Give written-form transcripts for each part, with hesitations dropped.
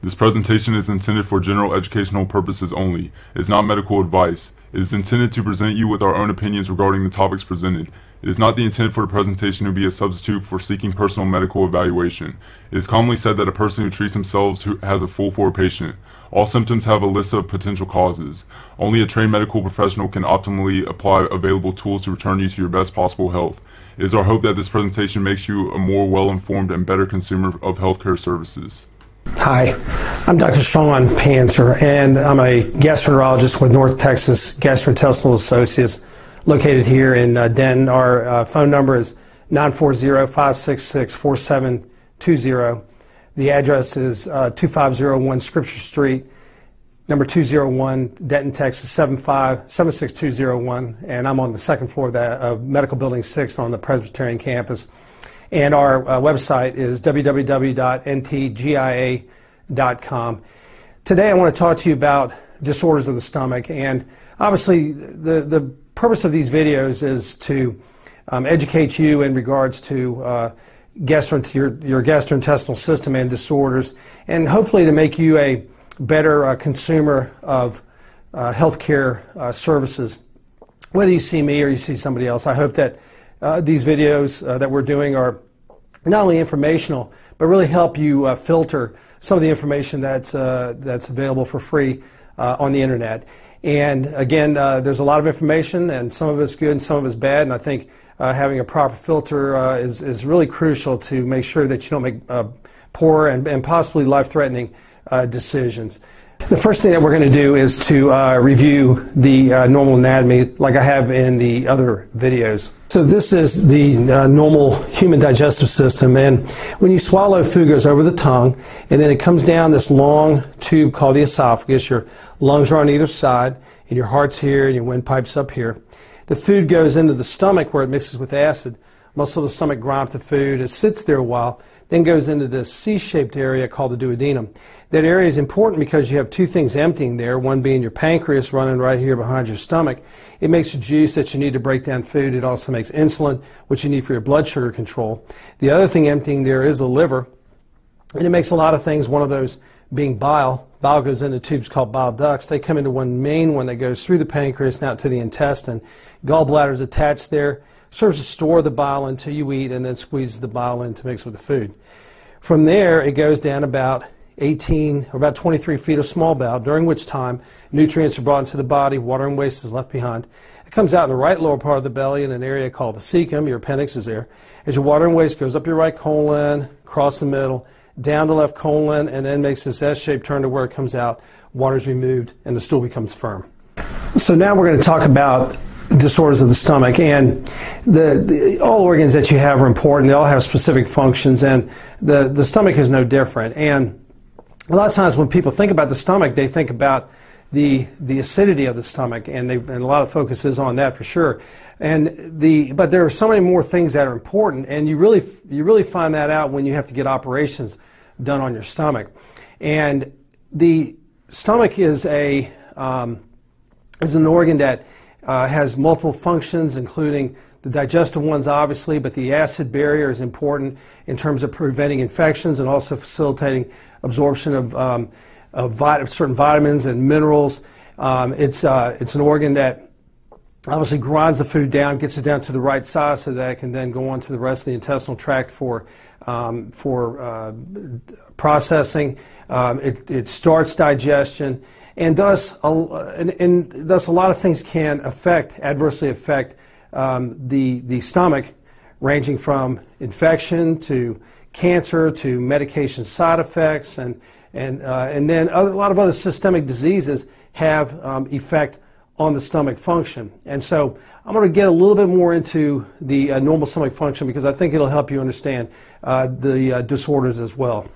This presentation is intended for general educational purposes only. It is not medical advice. It is intended to present you with our own opinions regarding the topics presented. It is not the intent for the presentation to be a substitute for seeking personal medical evaluation. It is commonly said that a person who treats themselves has a fool for a patient. All symptoms have a list of potential causes. Only a trained medical professional can optimally apply available tools to return you to your best possible health. It is our hope that this presentation makes you a more well-informed and better consumer of healthcare services. Hi, I'm Dr. Sean Panzer, and I'm a gastroenterologist with North Texas Gastrointestinal Associates, located here in Denton. Our phone number is 940-566-4720. The address is 2501 Scripture Street, number 201, Denton, Texas 76201, and I'm on the second floor of that Medical Building 6 on the Presbyterian campus. And our website is www.ntgia.com. Today I want to talk to you about disorders of the stomach, and obviously the purpose of these videos is to educate you in regards to your gastrointestinal system and disorders, and hopefully to make you a better consumer of healthcare services. Whether you see me or you see somebody else, I hope that these videos that we're doing are not only informational, but really help you filter some of the information that's available for free on the internet. And again, there's a lot of information, and some of it's good and some of it's bad, and I think having a proper filter is really crucial to make sure that you don't make poor and possibly life-threatening decisions. The first thing that we're going to do is to review the normal anatomy like I have in the other videos. So this is the normal human digestive system, and when you swallow, food goes over the tongue, and then it comes down this long tube called the esophagus. Your lungs are on either side, and your heart's here, and your windpipe's up here. The food goes into the stomach where it mixes with acid. Most of the stomach grind up the food. It sits there a while, then goes into this C-shaped area called the duodenum. That area is important because you have two things emptying there, one being your pancreas running right here behind your stomach. It makes the juice that you need to break down food. It also makes insulin, which you need for your blood sugar control. The other thing emptying there is the liver, and it makes a lot of things, one of those being bile. Bile goes into tubes called bile ducts. They come into one main one that goes through the pancreas and out to the intestine. Gallbladder is attached there, serves to store the bile until you eat, and then squeezes the bile in to mix with the food. From there, it goes down about 18 or about 23 feet of small bowel, during which time nutrients are brought into the body, water and waste is left behind. It comes out in the right lower part of the belly in an area called the cecum. Your appendix is there. As your water and waste goes up your right colon, across the middle, down the left colon, and then makes this S-shaped turn to where it comes out, water is removed, and the stool becomes firm. So now we're going to talk about disorders of the stomach, and all organs that you have are important. They all have specific functions, and the stomach is no different. And a lot of times when people think about the stomach, they think about the acidity of the stomach, and a lot of focus is on that for sure. But there are so many more things that are important, and you really find that out when you have to get operations done on your stomach. And the stomach is an organ that has multiple functions, including the digestive ones, obviously, but the acid barrier is important in terms of preventing infections and also facilitating absorption of certain vitamins and minerals. It's an organ that obviously grinds the food down, gets it down to the right size so that it can then go on to the rest of the intestinal tract for processing. It starts digestion. And thus a lot of things can adversely affect the stomach, ranging from infection to cancer to medication side effects, and then a lot of other systemic diseases have effect on the stomach function. And so I'm going to get a little bit more into the normal stomach function because I think it'll help you understand the disorders as well.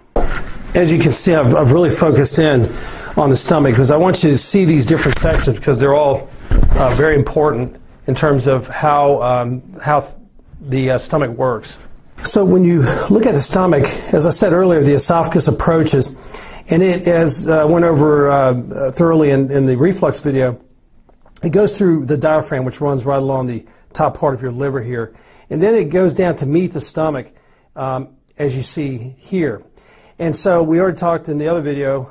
As you can see, I've really focused in on the stomach because I want you to see these different sections because they're all very important in terms of how the stomach works. So when you look at the stomach, as I said earlier, the esophagus approaches, and it, as went over thoroughly in the reflux video, it goes through the diaphragm, which runs right along the top part of your liver here, and then it goes down to meet the stomach, as you see here. And so we already talked in the other video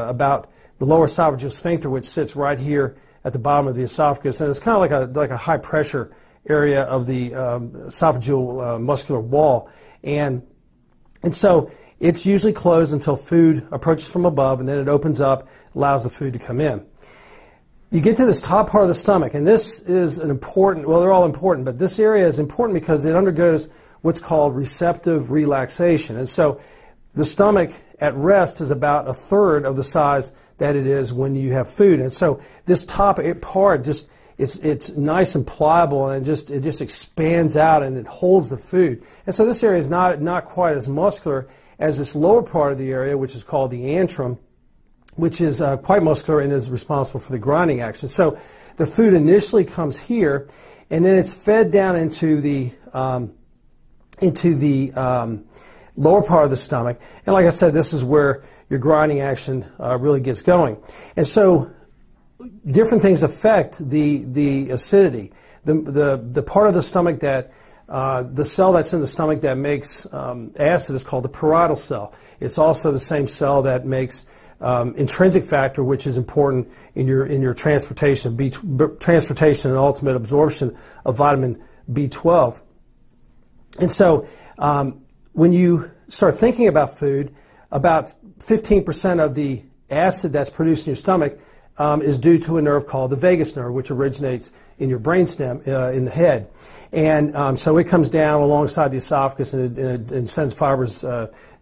about the lower esophageal sphincter, which sits right here at the bottom of the esophagus, and it's kind of like a high pressure area of the esophageal muscular wall, and so it's usually closed until food approaches from above, and then it opens up, allows the food to come in. You get to this top part of the stomach, and this is an important, well, they're all important, but this area is important because it undergoes what's called receptive relaxation. And so the stomach at rest is about 1/3 of the size that it is when you have food. And so this top part just, it's nice and pliable, and it just expands out and it holds the food. And so this area is not quite as muscular as this lower part of the area, which is called the antrum, which is quite muscular and is responsible for the grinding action. So the food initially comes here, and then it's fed down into the lower part of the stomach. And like I said, this is where your grinding action really gets going. And so different things affect the acidity. The part of the stomach that the cell that's in the stomach that makes acid is called the parietal cell. It's also the same cell that makes intrinsic factor, which is important in your transportation and ultimate absorption of vitamin B12. And so when you start thinking about food, about 15% of the acid that's produced in your stomach is due to a nerve called the vagus nerve, which originates in your brainstem in the head. And so it comes down alongside the esophagus and sends fibers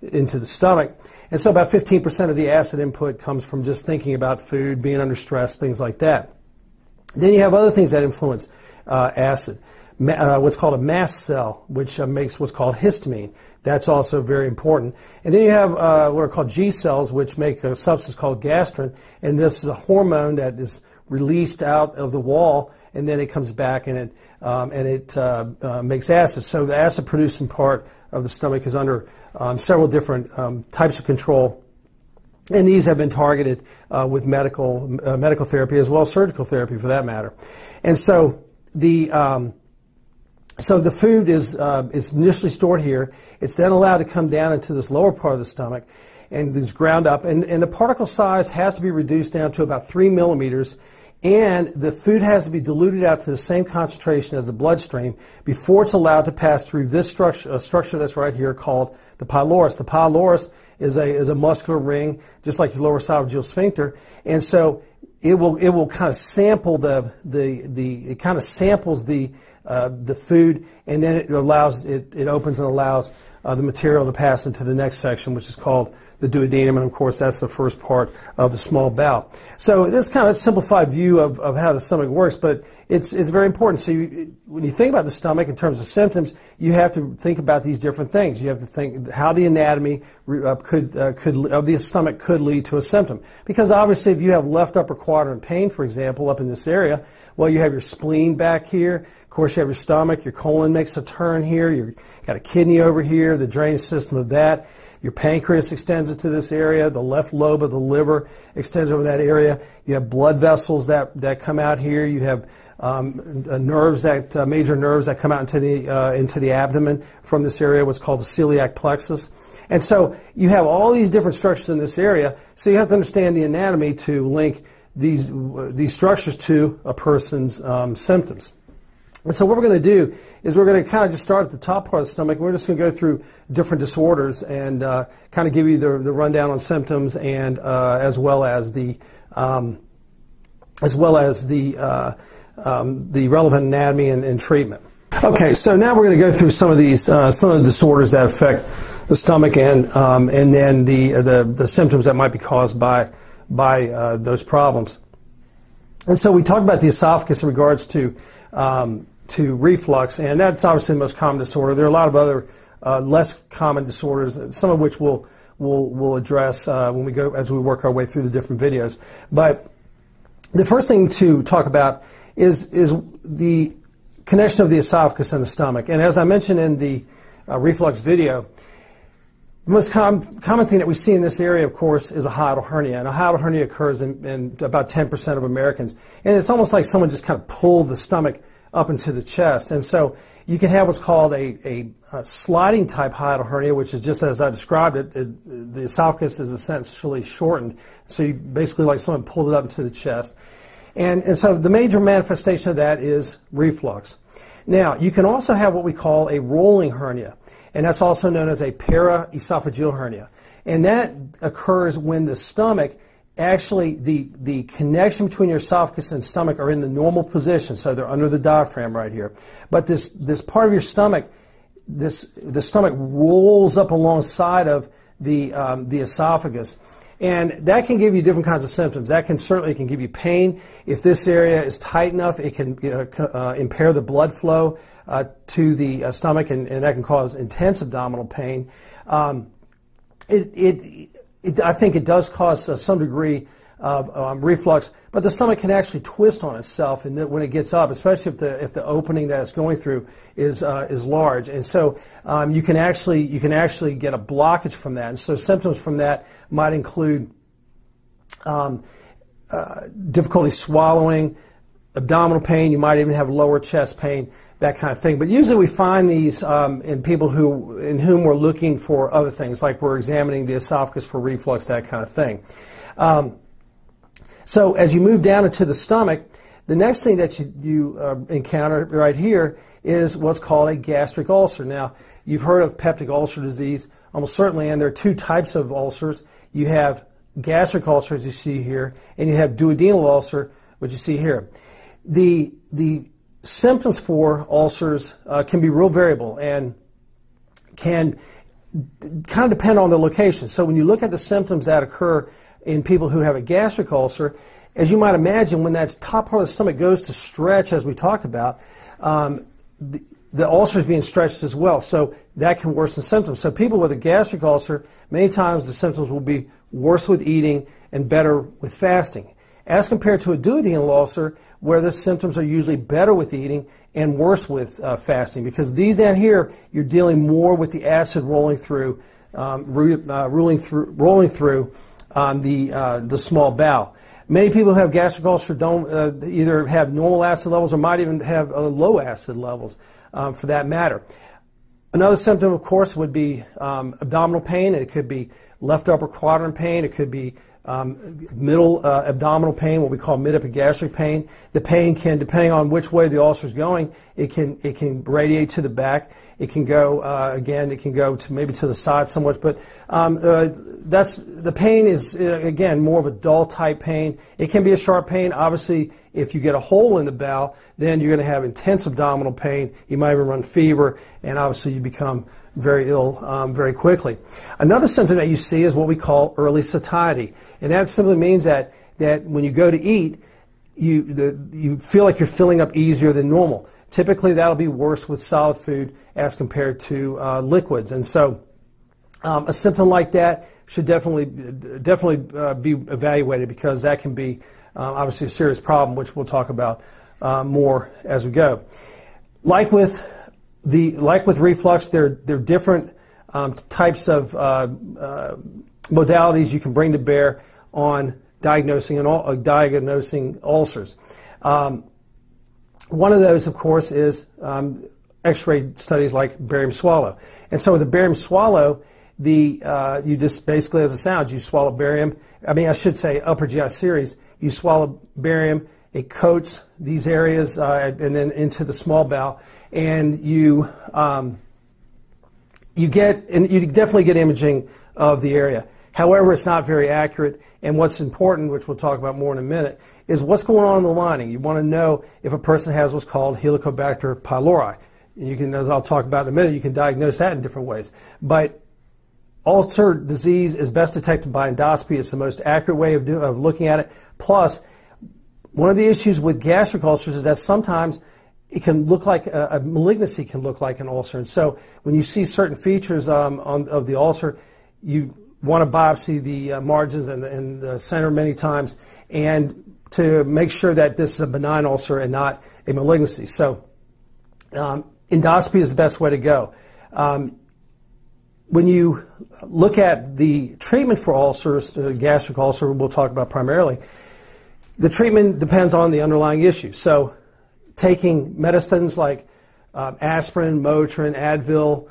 into the stomach. And so about 15% of the acid input comes from just thinking about food, being under stress, things like that. Then you have other things that influence acid. What's called a mast cell, which makes what's called histamine. That's also very important. And then you have what are called G cells, which make a substance called gastrin. And this is a hormone that is released out of the wall, and then it comes back and it makes acid. So the acid-producing part of the stomach is under several different types of control. And these have been targeted with medical therapy as well as surgical therapy, for that matter. And so the food is initially stored here. It's then allowed to come down into this lower part of the stomach, and it's ground up. And the particle size has to be reduced down to about 3 millimeters, and the food has to be diluted out to the same concentration as the bloodstream before it's allowed to pass through this structure that's right here called the pylorus. The pylorus is a muscular ring, just like your lower esophageal sphincter, and so it will kind of sample it kind of samples the food, and then it opens and allows the material to pass into the next section, which is called the duodenum, and of course that's the first part of the small bowel. So this is kind of a simplified view of how the stomach works, but it's very important. So when you think about the stomach in terms of symptoms, you have to think about these different things. You have to think how the anatomy of the stomach could lead to a symptom. Because obviously if you have left upper quadrant pain, for example, up in this area, well, you have your spleen back here. Of course, you have your stomach. Your colon makes a turn here. You've got a kidney over here, the drainage system of that. Your pancreas extends into this area. The left lobe of the liver extends over that area. You have blood vessels that come out here. You have nerves major nerves that come out into the abdomen from this area, what's called the celiac plexus. And so you have all these different structures in this area. So you have to understand the anatomy to link these structures to a person's symptoms. And so what we're going to do is we're going to kind of just start at the top part of the stomach. We're just going to go through different disorders and kind of give you the rundown on symptoms and as well as the relevant anatomy and treatment. Okay, so now we're going to go through some of the disorders that affect the stomach and then the symptoms that might be caused by those problems. And so we talked about the esophagus in regards to reflux, and that's obviously the most common disorder. There are a lot of other less common disorders, some of which we'll address as we work our way through the different videos. But the first thing to talk about is the connection of the esophagus and the stomach. And as I mentioned in the reflux video, the most common thing that we see in this area, of course, is a hiatal hernia. And a hiatal hernia occurs in about 10% of Americans. And it's almost like someone just kind of pulled the stomach up into the chest. And so you can have what's called a sliding type hiatal hernia, which is just as I described it. The esophagus is essentially shortened. So you basically like someone pulled it up into the chest. And so the major manifestation of that is reflux. Now, you can also have what we call a rolling hernia, and that's also known as a paraesophageal hernia. And that occurs when the stomach, actually the connection between your esophagus and stomach are in the normal position, so they're under the diaphragm right here. But this part of your stomach, the stomach rolls up alongside of the esophagus. And that can give you different kinds of symptoms. That can certainly give you pain. If this area is tight enough, it can impair the blood flow to the stomach, and that can cause intense abdominal pain. I think it does cause some degree of reflux, but the stomach can actually twist on itself, and when it gets up, especially if the opening that it's going through is large, and so you can actually get a blockage from that. And so symptoms from that might include difficulty swallowing, abdominal pain. You might even have lower chest pain, that kind of thing. But usually we find these in people in whom we're looking for other things, like we're examining the esophagus for reflux, that kind of thing. So as you move down into the stomach, the next thing that you encounter right here is what's called a gastric ulcer. Now, you've heard of peptic ulcer disease, almost certainly, and there are two types of ulcers. You have gastric ulcer, as you see here, and you have duodenal ulcer, which you see here. The symptoms for ulcers can be real variable and can kind of depend on the location. So when you look at the symptoms that occur in people who have a gastric ulcer, as you might imagine, when that top part of the stomach goes to stretch, as we talked about, the ulcer is being stretched as well, so that can worsen symptoms. So people with a gastric ulcer, many times the symptoms will be worse with eating and better with fasting, as compared to a duodenal ulcer, where the symptoms are usually better with eating and worse with fasting, because these down here, you're dealing more with the acid rolling through the small bowel. Many people who have gastric ulcer don't either have normal acid levels or might even have low acid levels, for that matter. Another symptom, of course, would be abdominal pain. It could be left upper quadrant pain. It could be middle abdominal pain, what we call mid-epigastric pain. The pain can, depending on which way the ulcer is going, it can radiate to the back. It can go again. It can go to maybe to the side somewhat, but the pain is again more of a dull type pain. It can be a sharp pain. Obviously, if you get a hole in the bowel, then you're going to have intense abdominal pain. You might even run fever, and obviously you become very ill very quickly. Another symptom that you see is what we call early satiety, and that simply means that when you go to eat, you feel like you're filling up easier than normal. Typically, that'll be worse with solid food as compared to liquids, and so a symptom like that should definitely be evaluated, because that can be obviously a serious problem, which we'll talk about more as we go. Like with reflux, there are different types of modalities you can bring to bear on diagnosing ulcers. One of those, of course, is X-ray studies like barium swallow. And so with the barium swallow, you just basically, as it sounds, you swallow barium. I mean, I should say upper GI series. You swallow barium. It coats these areas and then into the small bowel, and you definitely get imaging of the area. However, it's not very accurate, and what's important, which we'll talk about more in a minute, is what's going on in the lining. You want to know if a person has what's called Helicobacter pylori. And you can, as I'll talk about in a minute, you can diagnose that in different ways. But ulcer disease is best detected by endoscopy. It's the most accurate way of looking at it. Plus, one of the issues with gastric ulcers is that sometimes it can look like a malignancy can look like an ulcer. And so when you see certain features of the ulcer, you want to biopsy the margins and the center many times, and to make sure that this is a benign ulcer and not a malignancy. So endoscopy is the best way to go. When you look at the treatment for ulcers, gastric ulcer we'll talk about primarily, the treatment depends on the underlying issue. So taking medicines like aspirin, Motrin, Advil,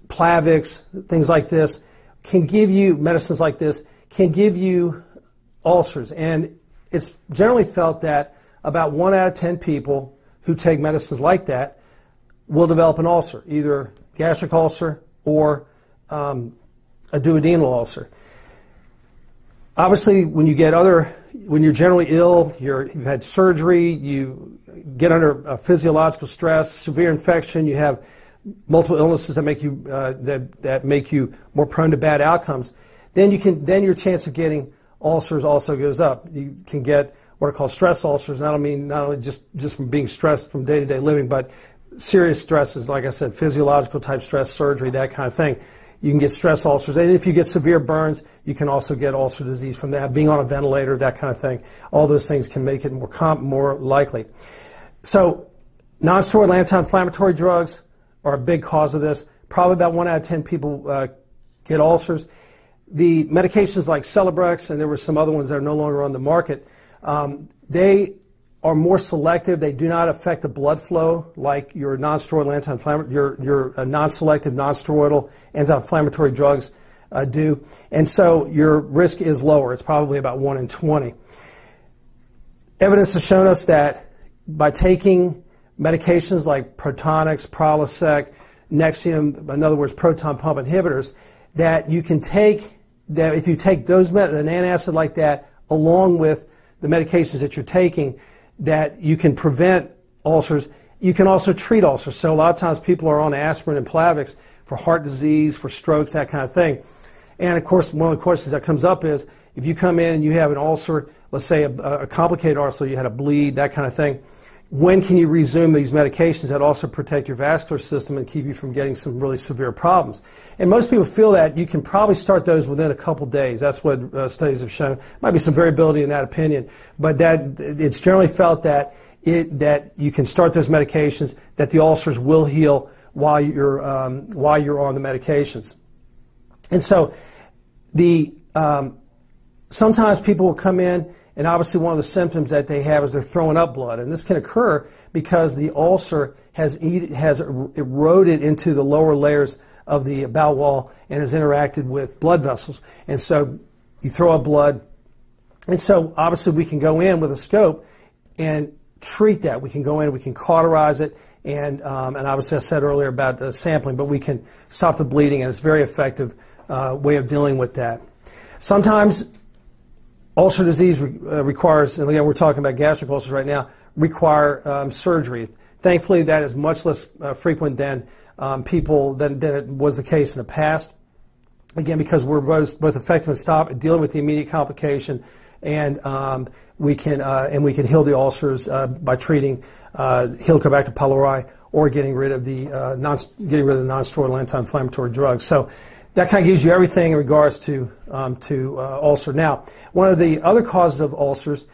Plavix, things like this, medicines like this can give you ulcers. And it's generally felt that about 1 out of 10 people who take medicines like that will develop an ulcer, either gastric ulcer or a duodenal ulcer. Obviously, when you're generally ill, you've had surgery, you get under physiological stress, severe infection, you have multiple illnesses that make you that make you more prone to bad outcomes, then your chance of getting ulcers also goes up. You can get what are called stress ulcers, and I don't mean not only just from being stressed from day-to-day living, but serious stresses, like I said, physiological type stress, surgery, that kind of thing. You can get stress ulcers, and if you get severe burns, you can also get ulcer disease from that. Being on a ventilator, that kind of thing, all those things can make it more likely. So, non-steroidal anti-inflammatory drugs are a big cause of this. Probably about 1 out of 10 people get ulcers. The medications like Celebrex, and there were some other ones that are no longer on the market, they are more selective. They do not affect the blood flow like your non-steroidal anti-inflammatory, your non-selective non-steroidal anti-inflammatory drugs do, and so your risk is lower. It's probably about 1 in 20. Evidence has shown us that by taking medications like Protonix, Prilosec, Nexium, in other words, proton pump inhibitors, that you can take, that if you take those, an antacid like that, along with the medications that you're taking, that you can prevent ulcers. You can also treat ulcers. So a lot of times people are on aspirin and Plavix for heart disease, for strokes, that kind of thing. And of course, one of the questions that comes up is, if you come in and you have an ulcer, let's say a complicated ulcer, you had a bleed, that kind of thing, when can you resume these medications that also protect your vascular system and keep you from getting some really severe problems? And most people feel that you can probably start those within a couple days. That's what studies have shown. Might be some variability in that opinion, but that it's generally felt that you can start those medications, that the ulcers will heal while you're on the medications. And so sometimes people will come in, and obviously one of the symptoms that they have is they're throwing up blood. And this can occur because the ulcer has eroded into the lower layers of the bowel wall and has interacted with blood vessels. And so you throw up blood. And so obviously we can go in with a scope and treat that. We can go in, we can cauterize it, and obviously I said earlier about sampling, but we can stop the bleeding, and it's a very effective way of dealing with that. Sometimes ulcer disease requires, and again we're talking about gastric ulcers right now, require surgery. Thankfully, that is much less frequent than than it was the case in the past. Again, because we're both effective in dealing with the immediate complication, and we can heal the ulcers by treating Helicobacter pylori or getting rid of the non-steroidal anti-inflammatory drugs. So that kind of gives you everything in regards to ulcer. Now, one of the other causes of ulcers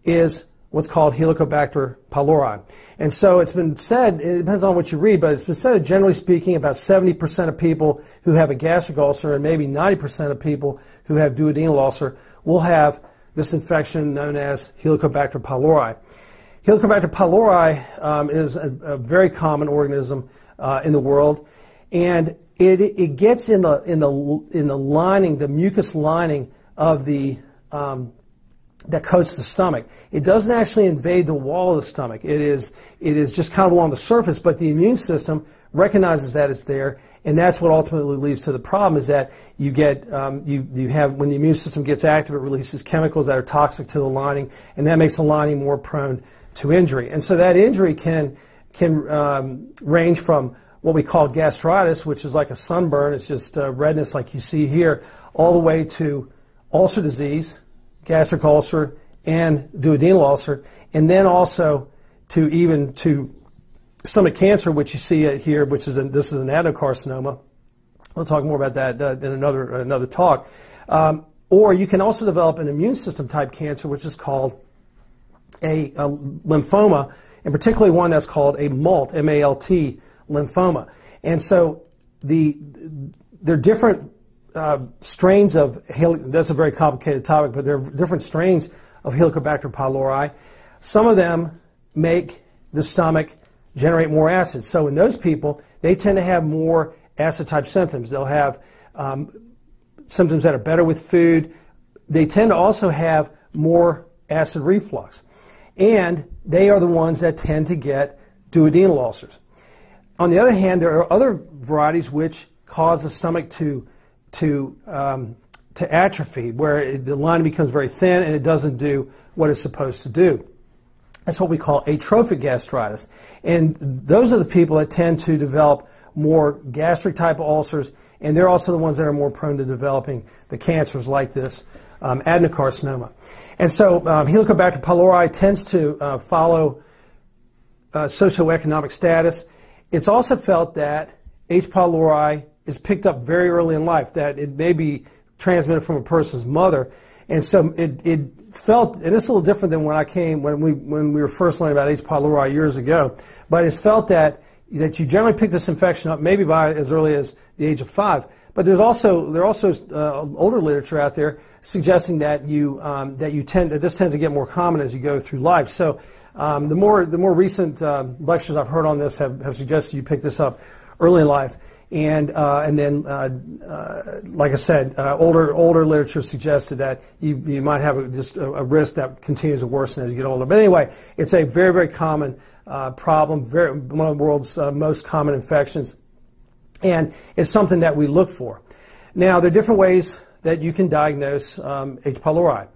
is what's called Helicobacter pylori. And so it's been said, it depends on what you read, but it's been said, generally speaking, about 70% of people who have a gastric ulcer and maybe 90% of people who have duodenal ulcer will have this infection known as Helicobacter pylori. Helicobacter pylori is a very common organism in the world, and it gets in the lining, the mucus lining of the that coats the stomach. It doesn't actually invade the wall of the stomach. It is just kind of along the surface, but the immune system recognizes that it's there, and that's what ultimately leads to the problem. Is that you get you have, when the immune system gets active, it releases chemicals that are toxic to the lining, and that makes the lining more prone to injury. And so that injury can range from what we call gastritis, which is like a sunburn, it's just redness like you see here, all the way to ulcer disease, gastric ulcer, and duodenal ulcer, and then also to stomach cancer, which you see here, which is this is an adenocarcinoma. We'll talk more about that in another talk. Or you can also develop an immune system type cancer, which is called a lymphoma, and particularly one that's called a MALT, M-A-L-T, lymphoma. And so there are different strains of, that's a very complicated topic, but there are different strains of Helicobacter pylori. Some of them make the stomach generate more acid. So in those people, they tend to have more acid-type symptoms. They'll have symptoms that are better with food. They tend to also have more acid reflux. And they are the ones that tend to get duodenal ulcers. On the other hand, there are other varieties which cause the stomach to atrophy, where the lining becomes very thin and it doesn't do what it's supposed to do. That's what we call atrophic gastritis. And those are the people that tend to develop more gastric type of ulcers, and they're also the ones that are more prone to developing the cancers like this adenocarcinoma. And so Helicobacter pylori tends to follow socioeconomic status. It's also felt that H. pylori is picked up very early in life, that it may be transmitted from a person's mother. And so it felt, and it's a little different than when we were first learning about H. pylori years ago, but it's felt that you generally pick this infection up maybe by as early as the age of 5. But there's also older literature out there suggesting that this tends to get more common as you go through life. So the more recent lectures I've heard on this have suggested you pick this up early in life, and then like I said, older literature suggested that you might have just a risk that continues to worsen as you get older. But anyway, it's a very, very common problem, one of the world's most common infections. And it's something that we look for. Now, there are different ways that you can diagnose H. pylori.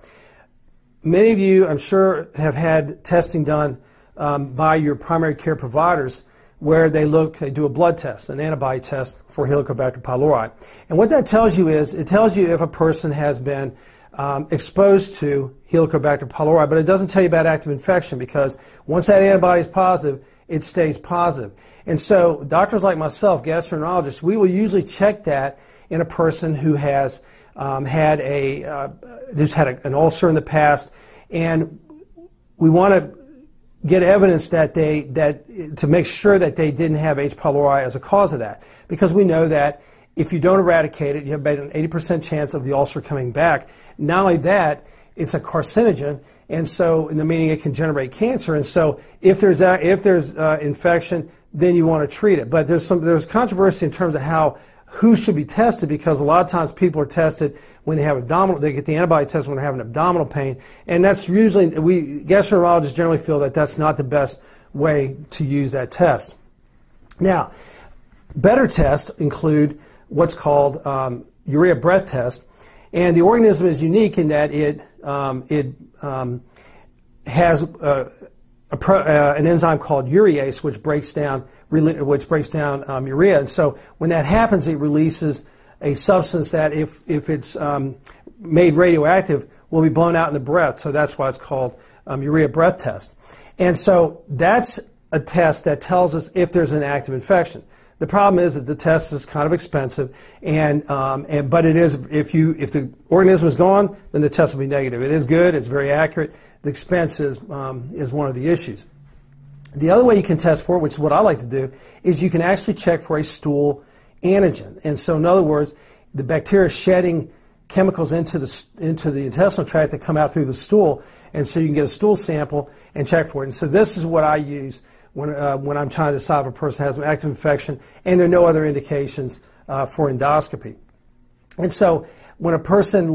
Many of you, I'm sure, have had testing done by your primary care providers where they do a blood test, an antibody test for Helicobacter pylori. And what that tells you is, it tells you if a person has been exposed to Helicobacter pylori, but it doesn't tell you about active infection, because once that antibody is positive, it stays positive. And so doctors like myself, gastroenterologists, we will usually check that in a person who has had an ulcer in the past, and we want to get evidence that to make sure that they didn't have H. pylori as a cause of that, because we know that if you don't eradicate it, you have about an 80% chance of the ulcer coming back. Not only that, it's a carcinogen, and so meaning it can generate cancer. And so if there's infection, then you want to treat it. But there's controversy in terms of who should be tested, because a lot of times people are tested when they have they get the antibody test when they're having abdominal pain, and that's usually, gastroenterologists generally feel that that's not the best way to use that test. Now, better tests include what's called urea breath test, and the organism is unique in that it has an enzyme called urease, which breaks down urea. And so when that happens, it releases a substance that, if it's made radioactive, will be blown out in the breath. So that's why it's called urea breath test. And so that's a test that tells us if there's an active infection. The problem is that the test is kind of expensive, but it is, if the organism is gone, then the test will be negative. It is good, it's very accurate. The expense is one of the issues. The other way you can test for it, which is what I like to do, is you can actually check for a stool antigen. And so in other words, the bacteria is shedding chemicals into the intestinal tract that come out through the stool, and so you can get a stool sample and check for it. And so this is what I use when I'm trying to decide if a person has an active infection and there are no other indications for endoscopy. And so when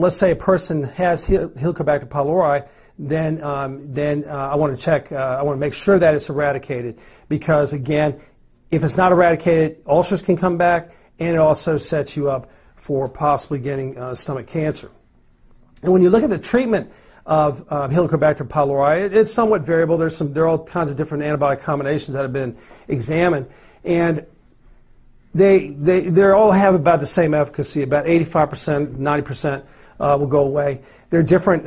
let's say a person has Helicobacter pylori, then I want to check, I want to make sure that it's eradicated, because again, if it's not eradicated, ulcers can come back, and it also sets you up for possibly getting stomach cancer. And when you look at the treatment of Helicobacter pylori, it's somewhat variable. There are all kinds of different antibiotic combinations that have been examined, and they all have about the same efficacy. About 85%, 90% will go away. There are different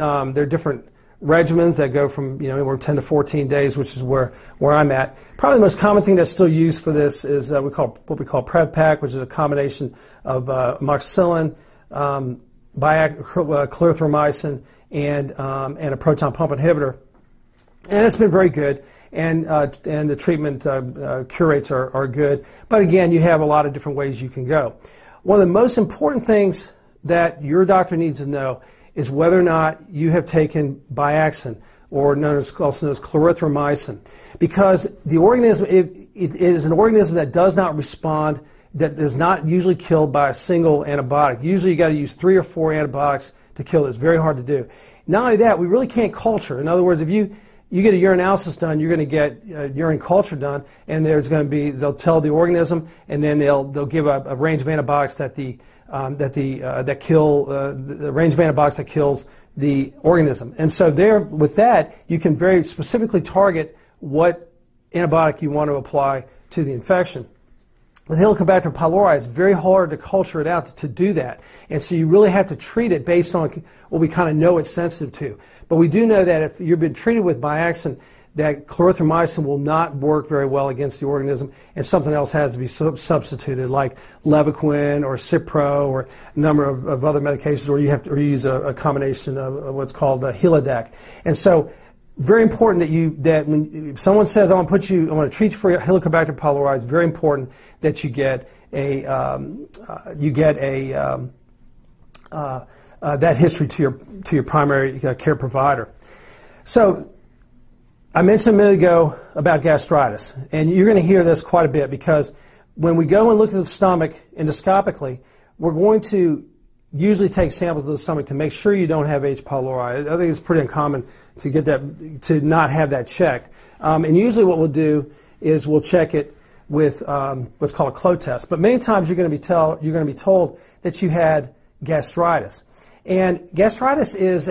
regimens that go from anywhere 10 to 14 days, which is where I'm at. Probably the most common thing that's still used for this is what we call Prevpac, which is a combination of amoxicillin, clarithromycin, and a proton pump inhibitor, and it's been very good. And the treatment cure rates are good. But again, you have a lot of different ways you can go. One of the most important things that your doctor needs to know is whether or not you have taken Biaxin, or also known as clarithromycin, because the organism it is an organism that does not respond, that is not usually killed by a single antibiotic. Usually you got to use 3 or 4 antibiotics to kill it. It's very hard to do. Not only that, we really can't culture. In other words, if you get a urinalysis done, you're going to get urine culture done, and there's going to be, they'll tell the organism, and then they'll give a range of antibiotics that kill the range of antibiotics that kills the organism. And so there, with that, you can very specifically target what antibiotic you want to apply to the infection. With Helicobacter pylori, it's very hard to culture it out to do that. And so you really have to treat it based on what we kind of know it's sensitive to. But we do know that if you've been treated with Biaxin, that clarithromycin will not work very well against the organism, and something else has to be substituted, like Levaquin or Cipro or a number of other medications, or you have to use a combination of what's called Helidac. And so, very important that when if someone says I want to treat you for Helicobacter pylori, it's very important that you get that history to your primary care provider. So, I mentioned a minute ago about gastritis, and you're going to hear this quite a bit, because when we go and look at the stomach endoscopically, we're going to usually take samples of the stomach to make sure you don't have H. pylori. I think it's pretty uncommon to get that, to not have that checked. And usually what we'll do is we'll check it with what's called a Clot test. But many times you're going to be told that you had gastritis. And gastritis is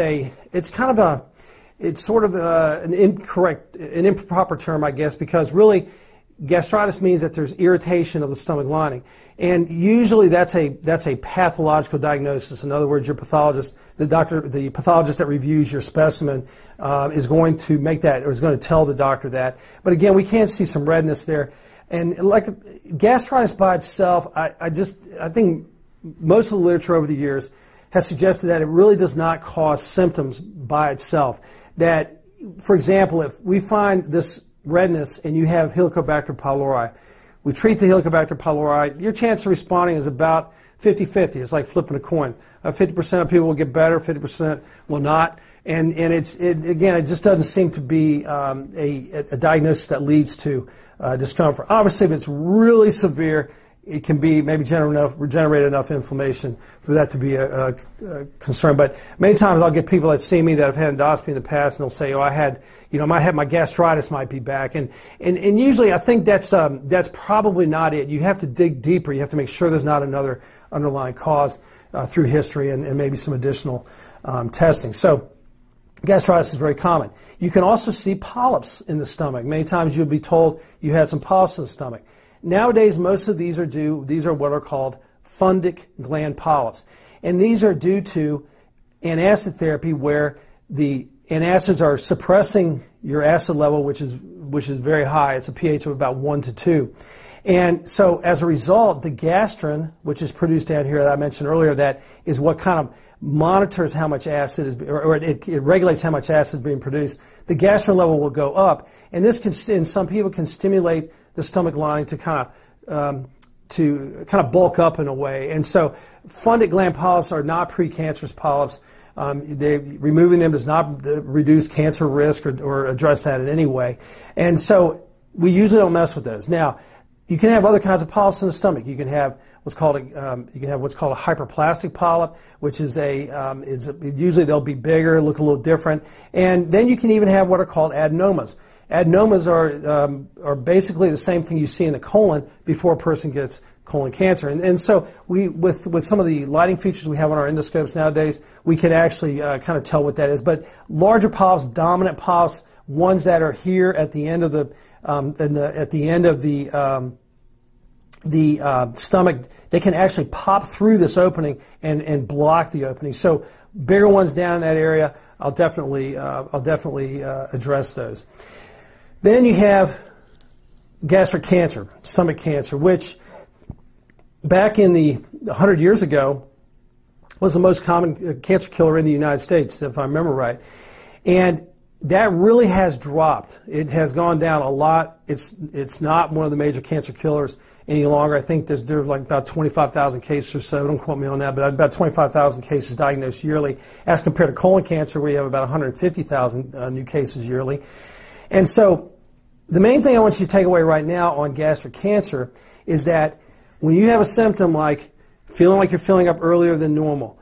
it's sort of an improper term, I guess, because really gastritis means that there's irritation of the stomach lining. And usually that's a pathological diagnosis. In other words, your pathologist, the pathologist that reviews your specimen is going to make that, or is going to tell the doctor that. But again, we can see some redness there. And like gastritis by itself, I think most of the literature over the years has suggested that it really does not cause symptoms by itself. That, for example, if we find this redness and you have Helicobacter pylori, we treat the Helicobacter pylori, your chance of responding is about 50-50. It's like flipping a coin. 50% of people will get better, 50% will not. And again, it just doesn't seem to be a diagnosis that leads to discomfort. Obviously, if it's really severe, it can be maybe generate enough inflammation for that to be a concern. But many times I'll get people that see me that have had endoscopy in the past, and they'll say, "Oh, my gastritis might be back," and usually I think that's probably not it. You have to dig deeper. You have to make sure there's not another underlying cause through history and maybe some additional testing. So gastritis is very common. You can also see polyps in the stomach. Many times you'll be told you had some polyps in the stomach. Nowadays, most of these are what are called fundic gland polyps. And these are due to antacid therapy, where the antacids are suppressing your acid level, which is very high. It's a pH of about 1 to 2. And so as a result, the gastrin, which is produced down here that I mentioned earlier, that is what kind of monitors how much acid is, or it regulates how much acid is being produced. The gastrin level will go up, and this in some people can stimulate the stomach lining to kind of bulk up in a way. And so fundic gland polyps are not precancerous polyps. Removing them does not reduce cancer risk or address that in any way. And so we usually don't mess with those. Now, you can have other kinds of polyps in the stomach. You can have what's called a hyperplastic polyp, which is usually they'll be bigger, look a little different. And then you can even have what are called adenomas. Adenomas are basically the same thing you see in the colon before a person gets colon cancer. And so with some of the lighting features we have on our endoscopes nowadays, we can actually kind of tell what that is. But larger polyps, dominant polyps, ones that are here at the end of the stomach, they can actually pop through this opening and block the opening. So bigger ones down in that area, I'll definitely address those. Then you have gastric cancer, stomach cancer, which back in the 100 years ago was the most common cancer killer in the United States, if I remember right. And that really has dropped. It has gone down a lot. It's not one of the major cancer killers any longer. I think there's like about 25,000 cases or so. Don't quote me on that, but about 25,000 cases diagnosed yearly, as compared to colon cancer, where you have about 150,000 new cases yearly. And so the main thing I want you to take away right now on gastric cancer is that when you have a symptom like feeling like you're filling up earlier than normal,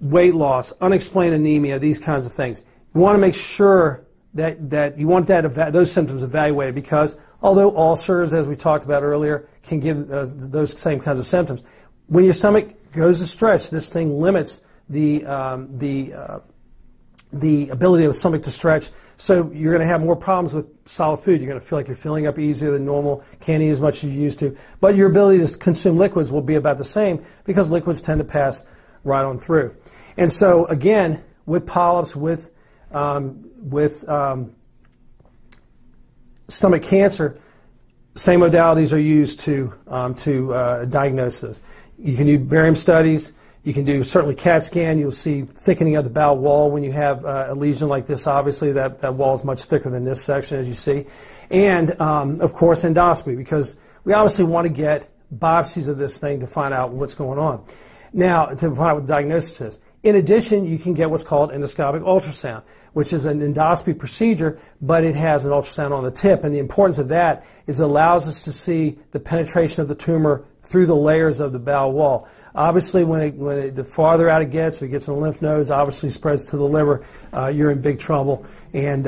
weight loss, unexplained anemia, these kinds of things, you want to make sure that you want those symptoms evaluated, because although ulcers, as we talked about earlier, can give those same kinds of symptoms, when your stomach goes to stretch, this thing limits the ability of the stomach to stretch. So you're going to have more problems with solid food. You're going to feel like you're filling up easier than normal, can't eat as much as you used to. But your ability to consume liquids will be about the same, because liquids tend to pass right on through. And so again, with polyps, with stomach cancer, same modalities are used to diagnose this. You can do barium studies. You can do certainly CAT scan. You'll see thickening of the bowel wall when you have a lesion like this. Obviously, that wall is much thicker than this section, as you see. And, of course, endoscopy, because we obviously want to get biopsies of this thing to find out what's going on. Now, to find out what the diagnosis is. In addition, you can get what's called endoscopic ultrasound, which is an endoscopy procedure, but it has an ultrasound on the tip. And the importance of that is it allows us to see the penetration of the tumor through the layers of the bowel wall. Obviously, the farther out it gets, if it gets in the lymph nodes, obviously spreads to the liver, you're in big trouble, and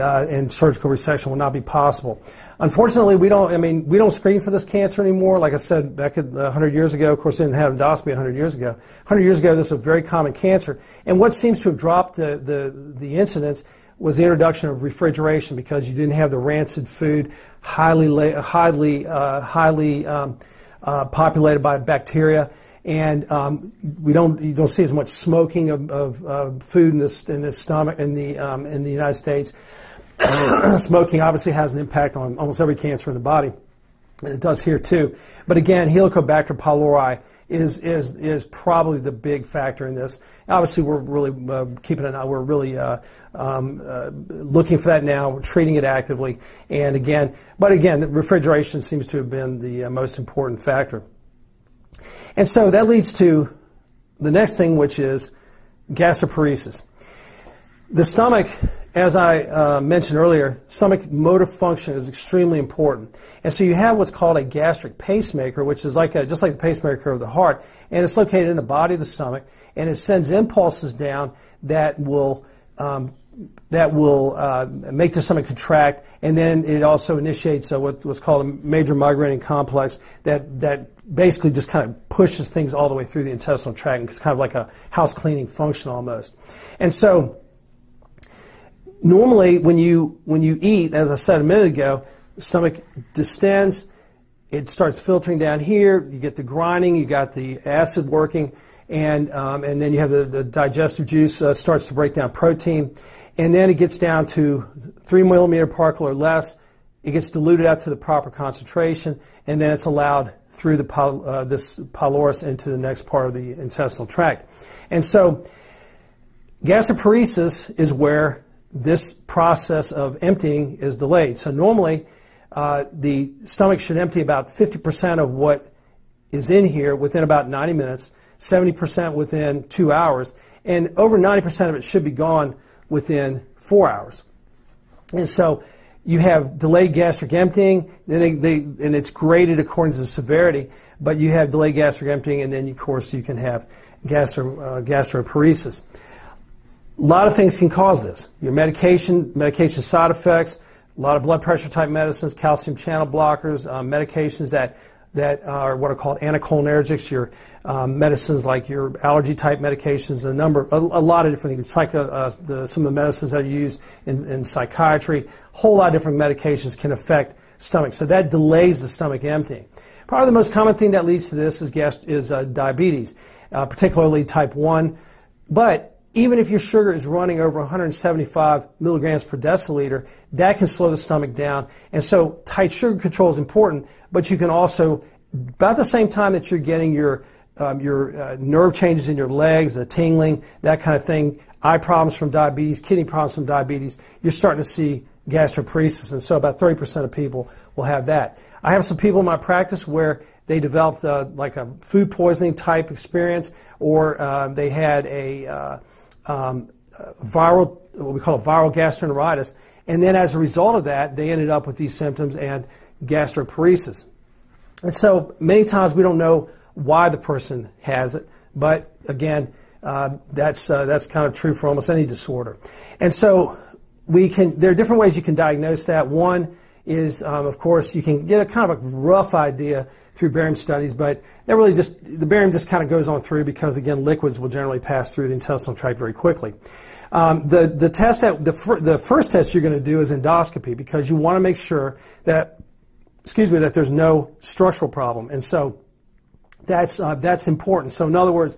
surgical resection will not be possible. Unfortunately, we don't screen for this cancer anymore. Like I said, back 100 years ago, of course, they didn't have endoscopy 100 years ago. 100 years ago, this was a very common cancer. And what seems to have dropped the incidence was the introduction of refrigeration, because you didn't have the rancid food, highly populated by bacteria. And you don't see as much smoking of food in this stomach in the United States. Smoking obviously has an impact on almost every cancer in the body, and it does here too. But again, Helicobacter pylori is probably the big factor in this. Obviously, we're really keeping an eye. We're really looking for that now. We're treating it actively, and again, the refrigeration seems to have been the most important factor. And so that leads to the next thing, which is gastroparesis. The stomach, as I mentioned earlier, stomach motor function is extremely important. And so you have what's called a gastric pacemaker, which is just like the pacemaker of the heart, and it's located in the body of the stomach, and it sends impulses down that will make the stomach contract, and then it also initiates what's called a major migrating complex that basically just kind of pushes things all the way through the intestinal tract. It's kind of like a house cleaning function almost. And so normally when you eat, as I said a minute ago, the stomach distends, it starts filtering down here, you get the grinding, you got the acid working, and then you have the digestive juice starts to break down protein, and then it gets down to 3 millimeter particle or less. It gets diluted out to the proper concentration, and then it's allowed through this pylorus into the next part of the intestinal tract. And so gastroparesis is where this process of emptying is delayed. So normally the stomach should empty about 50% of what is in here within about 90 minutes, 70% within 2 hours, and over 90% of it should be gone within 4 hours. And so you have delayed gastric emptying, and it's graded according to the severity, but you have delayed gastric emptying, and then, of course, you can have gastroparesis. A lot of things can cause this. Your medication side effects, a lot of blood pressure type medicines, calcium channel blockers, medications that are what are called anticholinergics, your medicines like your allergy type medications, a lot of different things. Some of the medicines that are used in psychiatry, a whole lot of different medications can affect stomach. So that delays the stomach emptying. Probably the most common thing that leads to this is diabetes, particularly type 1. But even if your sugar is running over 175 milligrams per deciliter, that can slow the stomach down. And so tight sugar control is important, but you can also, about the same time that you're getting your nerve changes in your legs, the tingling, that kind of thing, eye problems from diabetes, kidney problems from diabetes, you're starting to see gastroparesis. And so about 30% of people will have that. I have some people in my practice where they developed like a food poisoning type experience, or they had a viral, what we call a viral gastroenteritis, and then as a result of that, they ended up with these symptoms and gastroparesis. And so many times we don't know why the person has it, but again, that's kind of true for almost any disorder. And so there are different ways you can diagnose that. One is, of course, you can get a kind of a rough idea through barium studies, but that really the barium just kind of goes on through because, again, liquids will generally pass through the intestinal tract very quickly. The first test you're going to do is endoscopy, because you want to make sure that, that there's no structural problem, and so that's important. So in other words,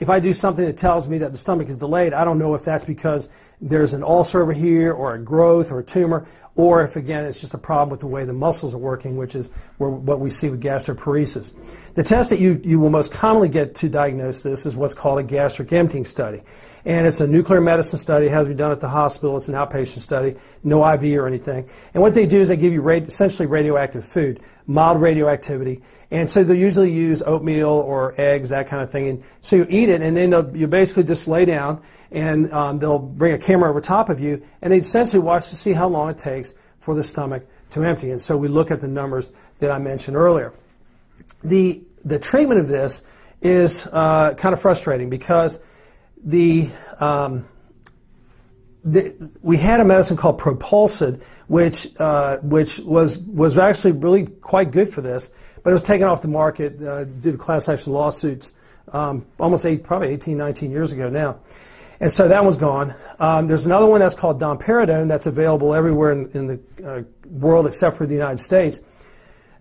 if I do something that tells me that the stomach is delayed, I don't know if that's because there's an ulcer over here or a growth or a tumor, or if, again, it's just a problem with the way the muscles are working, which is what we see with gastroparesis. The test that you will most commonly get to diagnose this is what's called a gastric emptying study. And it's a nuclear medicine study. It has to be done at the hospital. It's an outpatient study, no IV or anything. And what they do is they give you essentially radioactive food, mild radioactivity. And so they usually use oatmeal or eggs, that kind of thing. And so you eat it, and then you basically just lay down, and they'll bring a camera over top of you, and they essentially watch to see how long it takes for the stomach to empty. And so we look at the numbers that I mentioned earlier. The treatment of this is kind of frustrating, because we had a medicine called Propulsid, which was actually really quite good for this, but it was taken off the market due to class action lawsuits probably 18, 19 years ago now. And so that one's gone. There's another one that's called Domperidone that's available everywhere in the world except for the United States,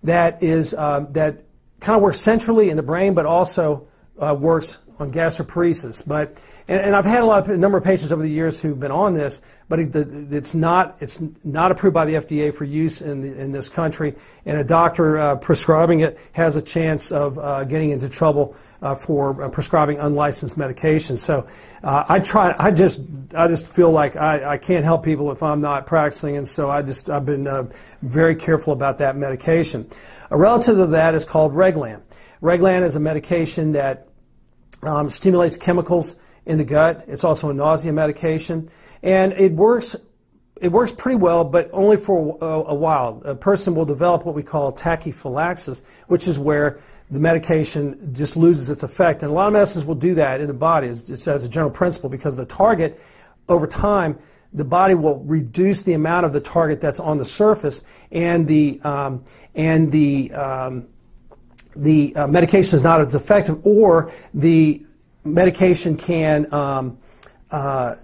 that kind of works centrally in the brain, but also works on gastroparesis. And I've had a number of patients over the years who've been on this, but it's not approved by the FDA for use in this country, and a doctor prescribing it has a chance of getting into trouble for prescribing unlicensed medications. So I just feel like I can't help people if I'm not practicing, and so I've been very careful about that medication. A relative of that is called Reglan. Reglan is a medication that stimulates chemicals in the gut. It's also a nausea medication, and it works pretty well, but only for a while. A person will develop what we call tachyphylaxis, which is where the medication just loses its effect. And a lot of medicines will do that in the body, just as a general principle, because the target, over time, the body will reduce the amount of the target that's on the surface, and the medication is not as effective, or the medication can the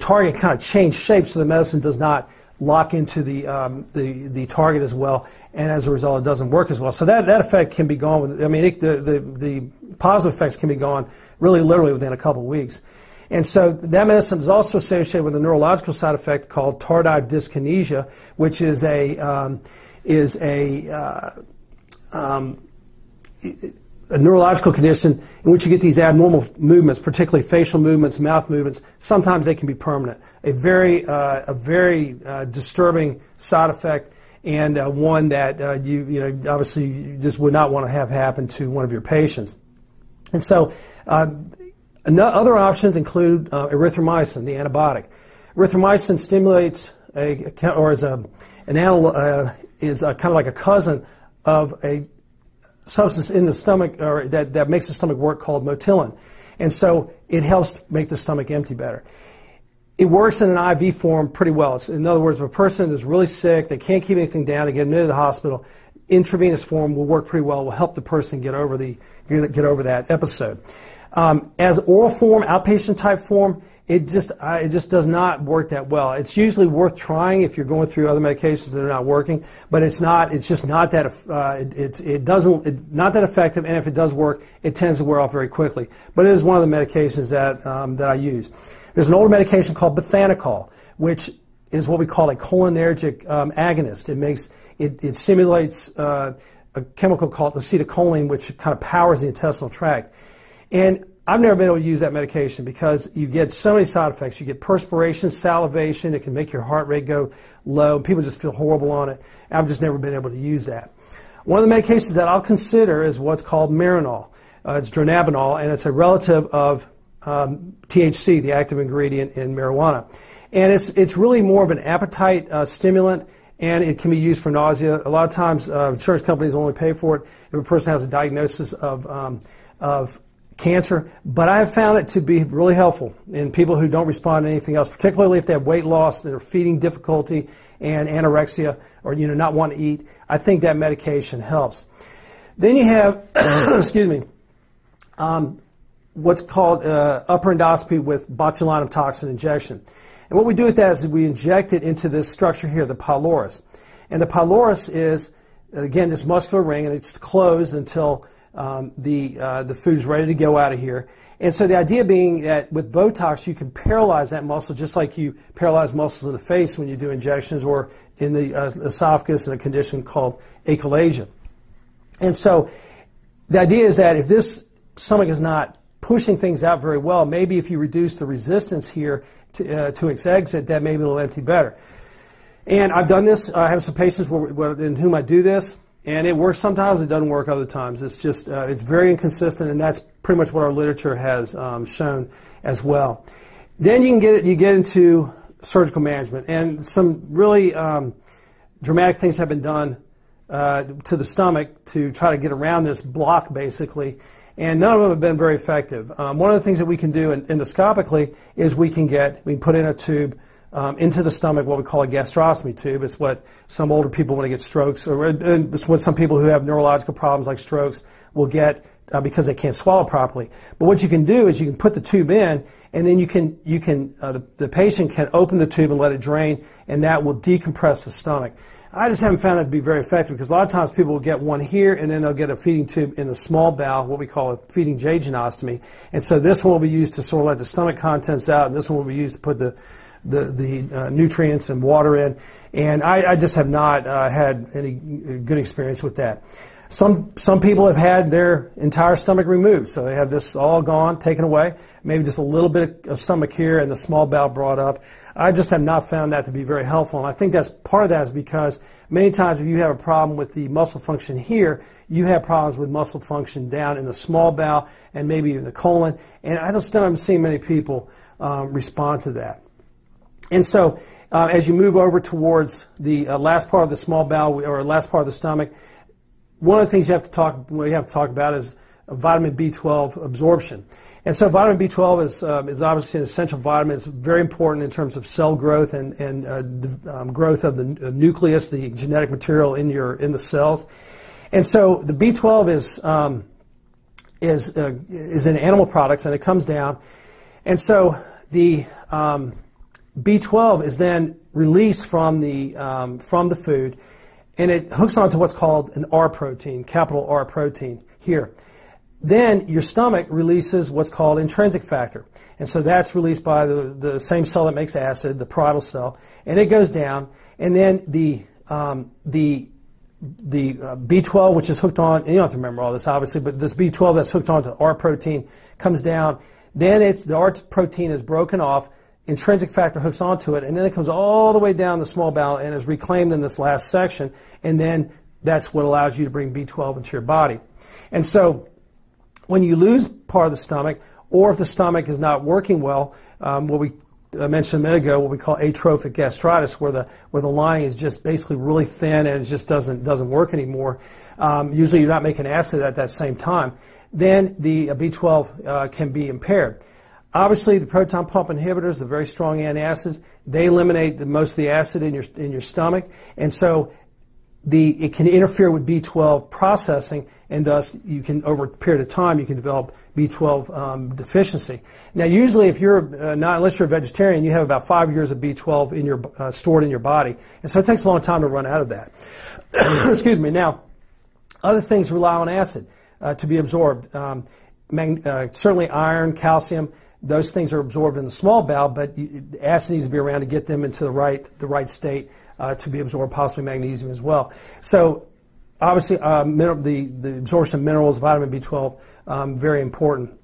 target kind of change shape, so the medicine does not lock into the target as well, and as a result, it doesn't work as well. So that effect can be gone. The positive effects can be gone really literally within a couple of weeks. And so that medicine is also associated with a neurological side effect called tardive dyskinesia, which is a neurological condition in which you get these abnormal movements, particularly facial movements, mouth movements. Sometimes they can be permanent. A very disturbing side effect, and one that you obviously you just would not want to have happen to one of your patients. And so other options include erythromycin, the antibiotic. Erythromycin stimulates is kind of like a cousin of a substance in the stomach, or that makes the stomach work, called motilin. And so it helps make the stomach empty better. It works in an IV form pretty well. In other words, if a person is really sick, they can't keep anything down, they get admitted to the hospital, intravenous form will work pretty well, will help the person get over that episode. As oral form, outpatient type form, it just does not work that well. It's usually worth trying if you're going through other medications that are not working, but it's just not that not that effective. And if it does work, it tends to wear off very quickly. But it is one of the medications that I use. There's an older medication called Bethanechol, which is what we call a cholinergic agonist. It simulates a chemical called acetylcholine, which kind of powers the intestinal tract. And I've never been able to use that medication because you get so many side effects. You get perspiration, salivation. It can make your heart rate go low. People just feel horrible on it. I've just never been able to use that. One of the medications that I'll consider is what's called Marinol. It's dronabinol, and it's a relative of THC, the active ingredient in marijuana. And it's really more of an appetite stimulant, and it can be used for nausea. A lot of times, insurance companies only pay for it if a person has a diagnosis of cancer. But I have found it to be really helpful in people who don't respond to anything else, particularly if they have weight loss, their feeding difficulty, and anorexia, or not want to eat. I think that medication helps. Then you have, excuse me, what's called upper endoscopy with botulinum toxin injection. And what we do with that is we inject it into this structure here, the pylorus. And the pylorus is, again, this muscular ring, and it's closed until the food's ready to go out of here. And so the idea being that with Botox, you can paralyze that muscle just like you paralyze muscles in the face when you do injections, or in the esophagus in a condition called achalasia. And so the idea is that if this stomach is not pushing things out very well, maybe if you reduce the resistance here to its exit, that maybe it'll empty better. And I've done this. I have some patients in whom I do this, and it works sometimes. It doesn't work other times. It's just it's very inconsistent, and that's pretty much what our literature has shown as well. Then you get into surgical management, and some really dramatic things have been done to the stomach to try to get around this block, basically. And none of them have been very effective. One of the things that we can do endoscopically is we can put in a tube into the stomach, what we call a gastrostomy tube. It's what some older people, when they get strokes, or it's what some people who have neurological problems like strokes will get because they can't swallow properly. But what you can do is you can put the tube in, and then the patient can open the tube and let it drain, and that will decompress the stomach. I just haven't found that to be very effective, because a lot of times people will get one here and then they'll get a feeding tube in the small bowel, what we call a feeding jejunostomy. And so this one will be used to sort of let the stomach contents out, and this one will be used to put the nutrients and water in. And I just have not had any good experience with that. Some people have had their entire stomach removed, so they have this all gone, taken away, maybe just a little bit of stomach here and the small bowel brought up. I just have not found that to be very helpful, and I think that's part of that is because many times if you have a problem with the muscle function here, you have problems with muscle function down in the small bowel and maybe even the colon, and I just haven't seen many people respond to that. And so as you move over towards the last part of the small bowel, or last part of the stomach, one of the things we have to talk about is vitamin B12 absorption. And so vitamin B12 is obviously an essential vitamin. It's very important in terms of cell growth and growth of the nucleus, the genetic material in the cells. And so the B12 is in animal products, and it comes down. And so the B12 is then released from the food, and it hooks onto what's called an R protein, capital R protein here. Then your stomach releases what's called intrinsic factor. And so that's released by the same cell that makes acid, the parietal cell, and it goes down. And then the B12, which is hooked on, and you don't have to remember all this obviously, but this B12 that's hooked onto R protein comes down. Then the R protein is broken off, intrinsic factor hooks onto it, and then it comes all the way down the small bowel and is reclaimed in this last section, and then that's what allows you to bring B12 into your body. And so when you lose part of the stomach, or if the stomach is not working well, what we mentioned a minute ago, what we call atrophic gastritis, where the lining is just basically really thin and it just doesn't work anymore. Usually you're not making acid at that same time. Then the B12 can be impaired. Obviously, the proton pump inhibitors, the very strong antacids, they eliminate most of the acid in your stomach, and so it can interfere with B12 processing, and thus you can, over a period of time, you can develop B12 deficiency. Now, usually, if you're unless you're a vegetarian, you have about 5 years of B12 stored in your body, and so it takes a long time to run out of that. Excuse me. Now, other things rely on acid to be absorbed. Certainly, iron, calcium. Those things are absorbed in the small bowel, but acid needs to be around to get them into the right state to be absorbed, possibly magnesium as well. So obviously the absorption of minerals, vitamin B12, very important.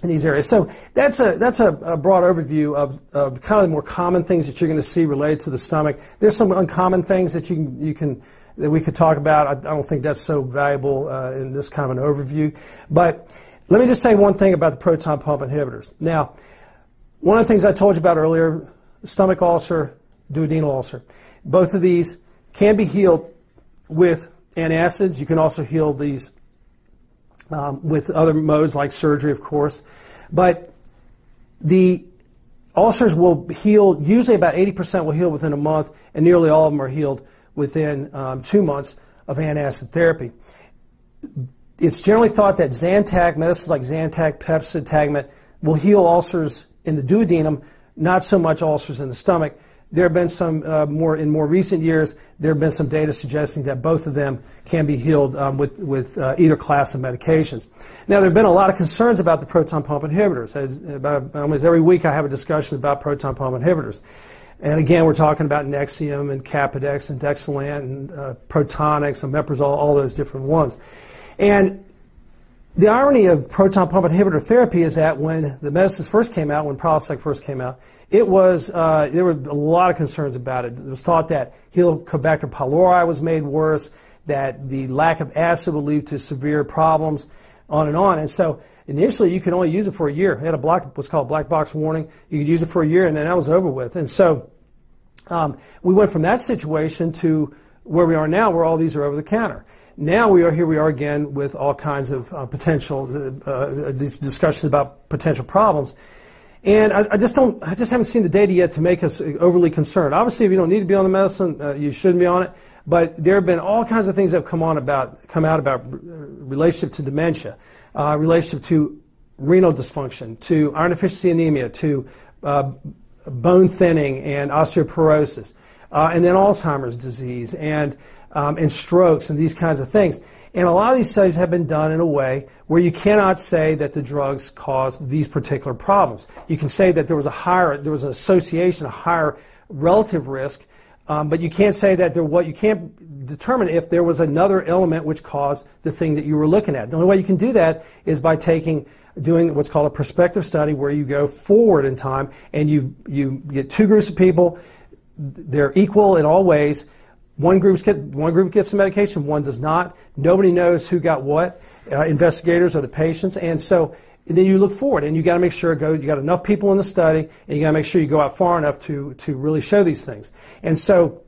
in these areas. So that's a broad overview of kind of the more common things that you're going to see related to the stomach. There's some uncommon things that that we could talk about. I don't think that's so valuable in this kind of an overview. But let me just say one thing about the proton pump inhibitors. Now, one of the things I told you about earlier, stomach ulcer, duodenal ulcer, both of these can be healed with antacids. You can also heal these with other modes like surgery, of course. But the ulcers will heal, usually about 80% will heal within a month, and nearly all of them are healed within 2 months of antacid therapy. It's generally thought that Zantac, medicines like Zantac, Pepcid, Tagamet, will heal ulcers in the duodenum, not so much ulcers in the stomach. There have been some in more recent years. There have been some data suggesting that both of them can be healed with either class of medications. Now, there have been a lot of concerns about the proton pump inhibitors. Almost every week, I have a discussion about proton pump inhibitors. And again, we're talking about Nexium and Capodex and Dexilant and Protonix and Omeprazole, all those different ones. And the irony of proton pump inhibitor therapy is that when the medicines first came out, when Prilosec first came out, there were a lot of concerns about it. It was thought that Helicobacter pylori was made worse, that the lack of acid would lead to severe problems, on and on. And so initially you could only use it for a year. It had what's called a black box warning. You could use it for a year and then that was over with. And so we went from that situation to where we are now, where all these are over the counter. Now here we are again with all kinds of potential these discussions about potential problems. And I just haven't seen the data yet to make us overly concerned. Obviously, if you don't need to be on the medicine, you shouldn't be on it. But there have been all kinds of things that have come out about relationship to dementia, relationship to renal dysfunction, to iron deficiency anemia, to bone thinning and osteoporosis, and then Alzheimer's disease and strokes and these kinds of things. And a lot of these studies have been done in a way where you cannot say that the drugs cause these particular problems. You can say that there was an association, a higher relative risk, but you can't say that you can't determine if there was another element which caused the thing that you were looking at. The only way you can do that is by doing what's called a prospective study, where you go forward in time and you get two groups of people. They're equal in all ways. One group gets the medication, one does not. Nobody knows who got what, investigators or the patients, and so then you look forward, and you got to make sure you got enough people in the study, and you got to make sure you go out far enough to really show these things. And so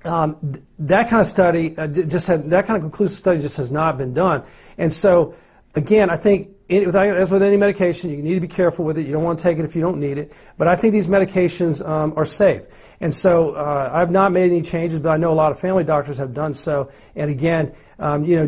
that kind of study that kind of conclusive study just has not been done. And so again, I think as with any medication, you need to be careful with it. You don't want to take it if you don't need it. But I think these medications are safe. And so I've not made any changes, but I know a lot of family doctors have done so. And again,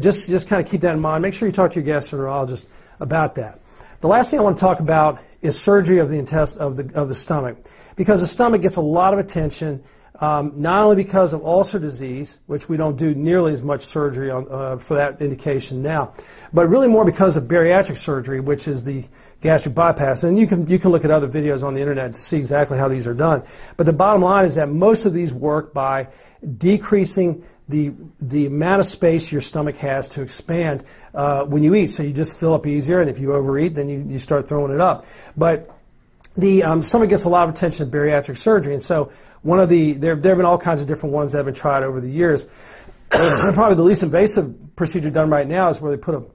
just kind of keep that in mind. Make sure you talk to your gastroenterologist about that. The last thing I want to talk about is surgery of the stomach, because the stomach gets a lot of attention, not only because of ulcer disease, which we don't do nearly as much surgery on, for that indication now, but really more because of bariatric surgery, which is the gastric bypass. And you can look at other videos on the internet to see exactly how these are done. But the bottom line is that most of these work by decreasing the amount of space your stomach has to expand when you eat. So you just fill up easier, and if you overeat, then you start throwing it up. But the stomach gets a lot of attention in bariatric surgery, and so there have been all kinds of different ones that have been tried over the years. Probably the least invasive procedure done right now is where they put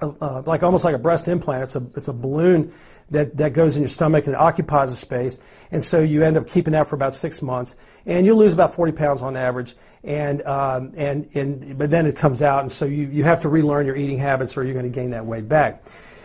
almost like a breast implant. It's a balloon that goes in your stomach and it occupies a space, and so you end up keeping that for about 6 months, and you'll lose about 40 pounds on average, but then it comes out, and so you have to relearn your eating habits or you're going to gain that weight back.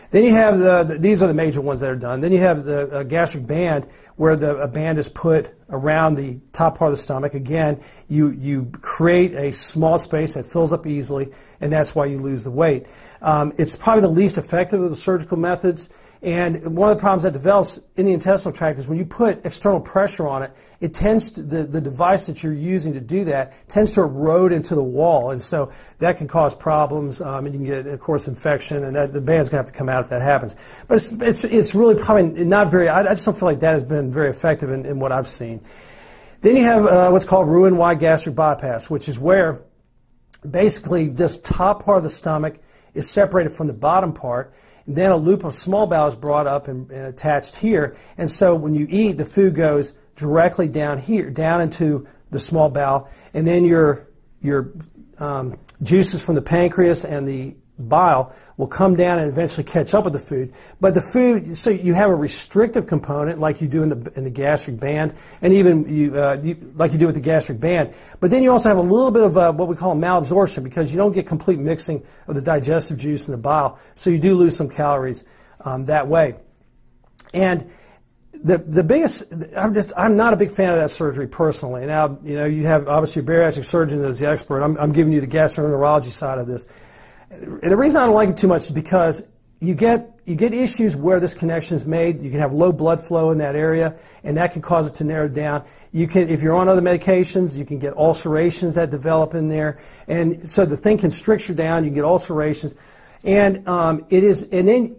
Then you have these are the major ones that are done. Then you have the gastric band, where a band is put around the top part of the stomach. Again, you create a small space that fills up easily, and that's why you lose the weight. It's probably the least effective of the surgical methods. And one of the problems that develops in the intestinal tract is when you put external pressure on it, it tends to, the device that you're using to do that tends to erode into the wall, and so that can cause problems, and you can get, of course, infection, and the band's going to have to come out if that happens. But it's really probably not very, I just don't feel like that has been very effective in what I've seen. Then you have what's called Roux-en-Y gastric bypass, which is where basically this top part of the stomach is separated from the bottom part, Then a loop of small bowel is brought up and attached here. And so when you eat, the food goes directly down here, down into the small bowel, and then your juices from the pancreas and the bile will come down and eventually catch up with the food. But the food, so you have a restrictive component like you do in the gastric band, and even like you do with the gastric band. But then you also have a little bit of what we call malabsorption, because you don't get complete mixing of the digestive juice and the bile, so you do lose some calories that way. And the biggest, I'm not a big fan of that surgery personally. Now, you have obviously a bariatric surgeon as the expert. I'm giving you the gastroenterology side of this. And the reason I don't like it too much is because you get issues where this connection is made. You can have low blood flow in that area, and that can cause it to narrow down. You can, if you're on other medications, you can get ulcerations that develop in there, and so the thing constricts you down. You can get ulcerations, and then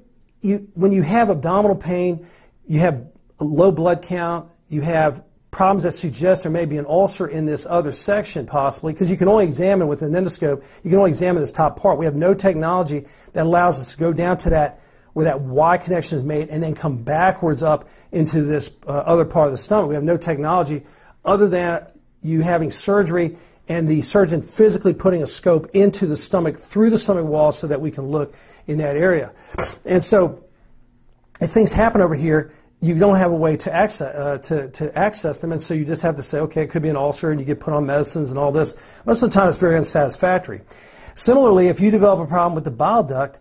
when you have abdominal pain, you have a low blood count, you have problems that suggest there may be an ulcer in this other section possibly, because you can only examine with an endoscope, you can only examine this top part. We have no technology that allows us to go down to that, where that Y connection is made, and then come backwards up into this other part of the stomach. We have no technology other than you having surgery and the surgeon physically putting a scope into the stomach, through the stomach wall, so that we can look in that area. And so if things happen over here, you don't have a way to access them, and so you just have to say, okay, it could be an ulcer, and you get put on medicines and all this. Most of the time, it's very unsatisfactory. Similarly, if you develop a problem with the bile duct,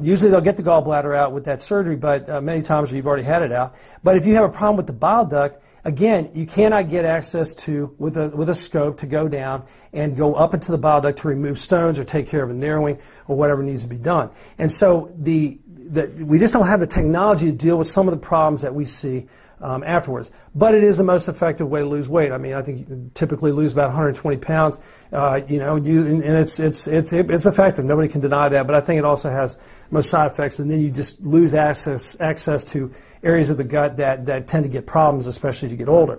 usually they'll get the gallbladder out with that surgery, but many times you've already had it out. But if you have a problem with the bile duct, again, you cannot get access to, with a scope, to go down and go up into the bile duct to remove stones or take care of a narrowing or whatever needs to be done. And so we just don't have the technology to deal with some of the problems that we see afterwards. But it is the most effective way to lose weight. I mean, I think you typically lose about 120 pounds. And it's effective. Nobody can deny that. But I think it also has most side effects, and then you just lose access to areas of the gut that tend to get problems, especially as you get older.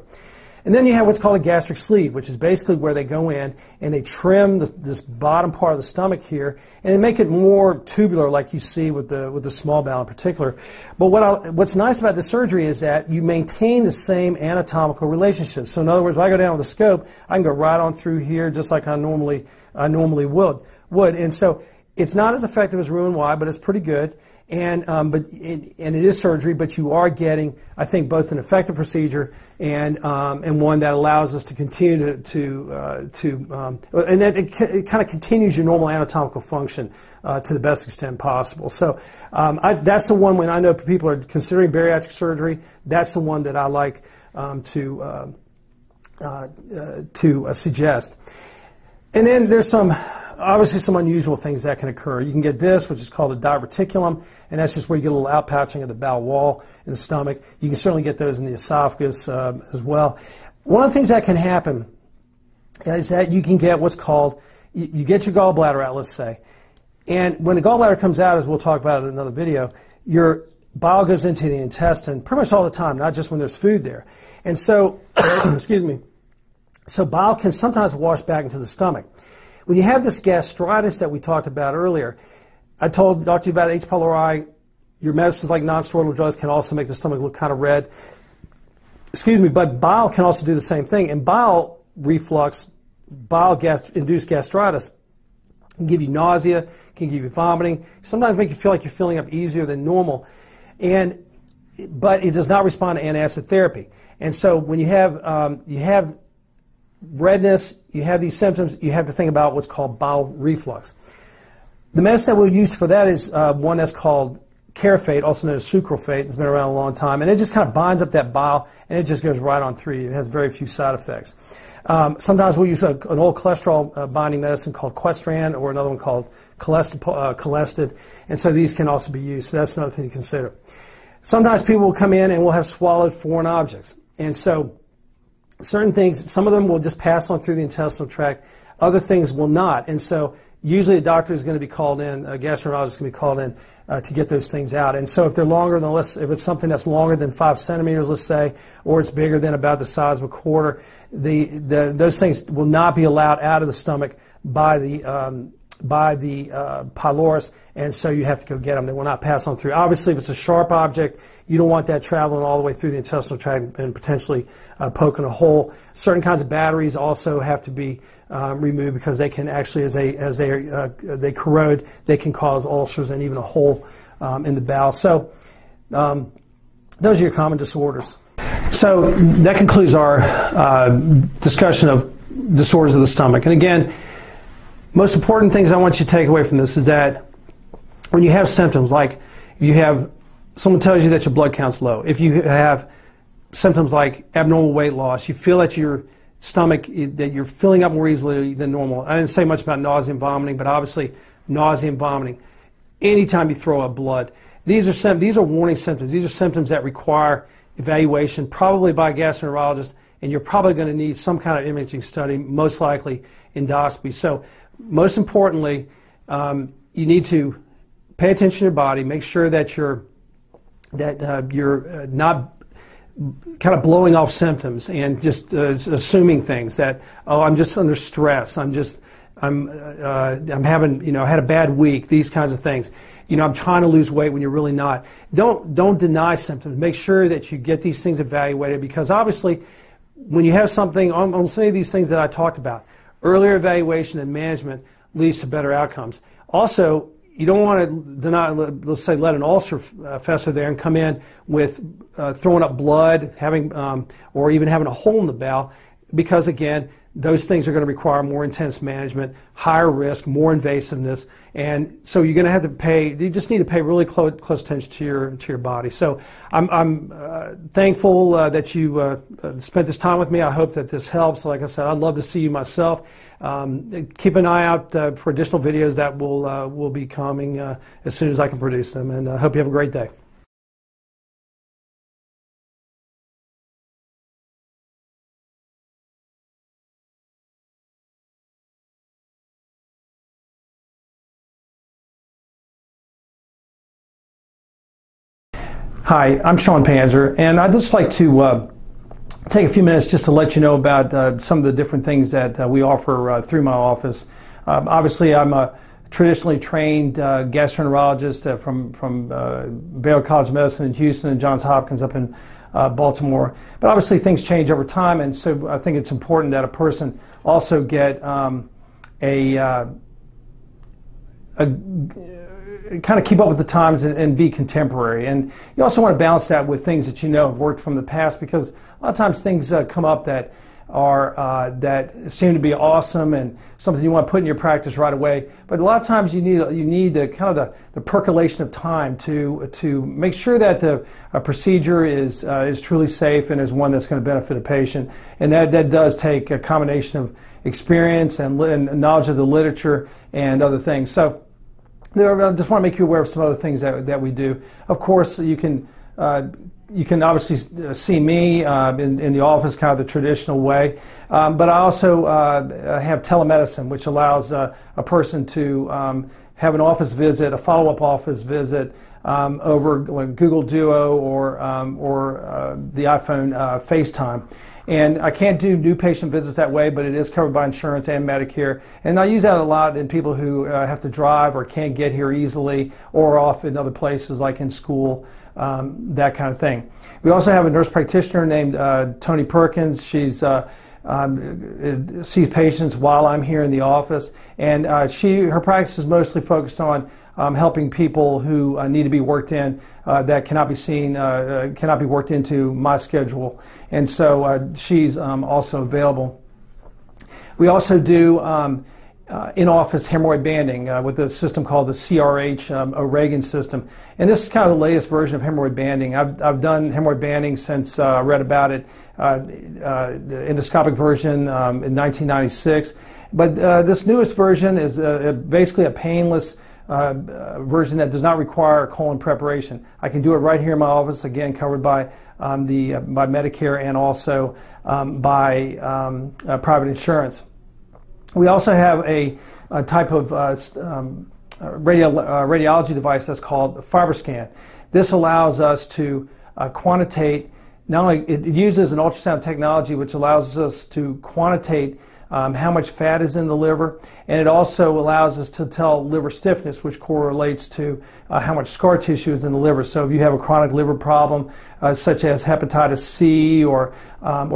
And then you have what's called a gastric sleeve, which is basically where they go in and they trim this bottom part of the stomach here, and they make it more tubular, like you see with the small bowel in particular. But what's nice about this surgery is that you maintain the same anatomical relationship. So in other words, if I go down with the scope, I can go right on through here just like I normally would. And so it's not as effective as Roux-en-Y, but it's pretty good. And it is surgery, but you are getting, I think, both an effective procedure and one that allows us to continue and that it kind of continues your normal anatomical function to the best extent possible. So that's the one, when I know people are considering bariatric surgery, that's the one that I like to suggest. And then there's obviously some unusual things that can occur. You can get this, which is called a diverticulum, and that's just where you get a little outpouching of the bowel wall in the stomach. You can certainly get those in the esophagus as well. One of the things that can happen is that you can get what's called, you get your gallbladder out, let's say, and when the gallbladder comes out, as we'll talk about in another video, your bile goes into the intestine pretty much all the time, not just when there's food there. And so, excuse me, so bile can sometimes wash back into the stomach. When you have this gastritis that we talked about earlier, I talked to you about H. pylori. Your medicines like non-steroidal drugs can also make the stomach look kind of red. Excuse me, but bile can also do the same thing. And bile reflux, bile-induced gastritis can give you nausea, can give you vomiting, sometimes make you feel like you're filling up easier than normal. But it does not respond to antacid therapy. And so when you have redness, you have these symptoms, you have to think about what's called bile reflux. The medicine that we'll use for that is one that's called Carafate, also known as sucralfate. It's been around a long time, and it just kind of binds up that bile, and it just goes right on through you. It has very few side effects. Sometimes we'll use an old cholesterol binding medicine called Questran, or another one called Cholestid, and so these can also be used. So that's another thing to consider. Sometimes people will come in and will have swallowed foreign objects, and so certain things, some of them will just pass on through the intestinal tract, other things will not. And so usually a doctor is going to be called in, a gastroenterologist is going to be called in to get those things out. And so if they're longer than, if it's something that's longer than 5 centimeters, let's say, or it's bigger than about the size of a quarter, those things will not be allowed out of the stomach by the by the pylorus, and so you have to go get them. They will not pass on through. Obviously, if it's a sharp object, you don't want that traveling all the way through the intestinal tract and potentially poking a hole. Certain kinds of batteries also have to be removed because they can actually, as they corrode, they can cause ulcers and even a hole in the bowel. So those are your common disorders. So that concludes our discussion of disorders of the stomach. And again, most important things I want you to take away from this is that when you have symptoms, like someone tells you that your blood count's low, if you have symptoms like abnormal weight loss, you feel that your stomach, that you're filling up more easily than normal. I didn't say much about nausea and vomiting, but obviously nausea and vomiting. Anytime you throw up blood, these are warning symptoms. These are symptoms that require evaluation, probably by a gastroenterologist, and you're probably going to need some kind of imaging study, most likely endoscopy. So most importantly, you need to pay attention to your body, make sure that you're not kind of blowing off symptoms and just assuming things that, oh, I'm just under stress, I'm having, I had a bad week, these kinds of things. I'm trying to lose weight when you're really not. Don't deny symptoms. Make sure that you get these things evaluated, because obviously when you have something on some of these things that I talked about, earlier evaluation and management leads to better outcomes. Also, you don't want to deny, let's say, let an ulcer fester there and come in with throwing up blood, or even having a hole in the bowel, because again, those things are going to require more intense management, higher risk, more invasiveness, and so you're going to have to pay. You just need to pay really close attention to your body. So I'm thankful that you spent this time with me. I hope that this helps. Like I said, I'd love to see you myself. Keep an eye out for additional videos that will be coming as soon as I can produce them, and I hope you have a great day. Hi, I'm Sean Panzer, and I'd just like to take a few minutes just to let you know about some of the different things that we offer through my office. Obviously, I'm a traditionally trained gastroenterologist from Baylor College of Medicine in Houston and Johns Hopkins up in Baltimore. But obviously, things change over time, and so I think it's important that a person also get kind of keep up with the times and be contemporary. And you also want to balance that with things that have worked from the past, because a lot of times things come up that that seem to be awesome and something you want to put in your practice right away. But a lot of times you need the kind of the percolation of time to make sure that the procedure is truly safe and is one that's going to benefit a patient. And that does take a combination of experience and knowledge of the literature and other things. So I just want to make you aware of some other things that we do. Of course, you can obviously see me in the office, kind of the traditional way. But I also have telemedicine, which allows a person to have an office visit, a follow-up office visit over Google Duo or the iPhone FaceTime. And I can't do new patient visits that way, but it is covered by insurance and Medicare. And I use that a lot in people who have to drive or can't get here easily, or off in other places like in school, that kind of thing. We also have a nurse practitioner named Tony Perkins. She's sees patients while I'm here in the office, and her practice is mostly focused on helping people who need to be worked in that cannot be worked into my schedule, and so she's also available. We also do in-office hemorrhoid banding with a system called the CRH O'Regan system, and this is kind of the latest version of hemorrhoid banding. I've done hemorrhoid banding since I read about it, the endoscopic version in 1996, but this newest version is basically a painless version that does not require colon preparation. I can do it right here in my office, again covered by by Medicare and also by private insurance. We also have a type of radiology device that's called FibroScan. This allows us to quantitate, not only it uses an ultrasound technology which allows us to quantitate how much fat is in the liver, and it also allows us to tell liver stiffness, which correlates to how much scar tissue is in the liver. So if you have a chronic liver problem, such as hepatitis C or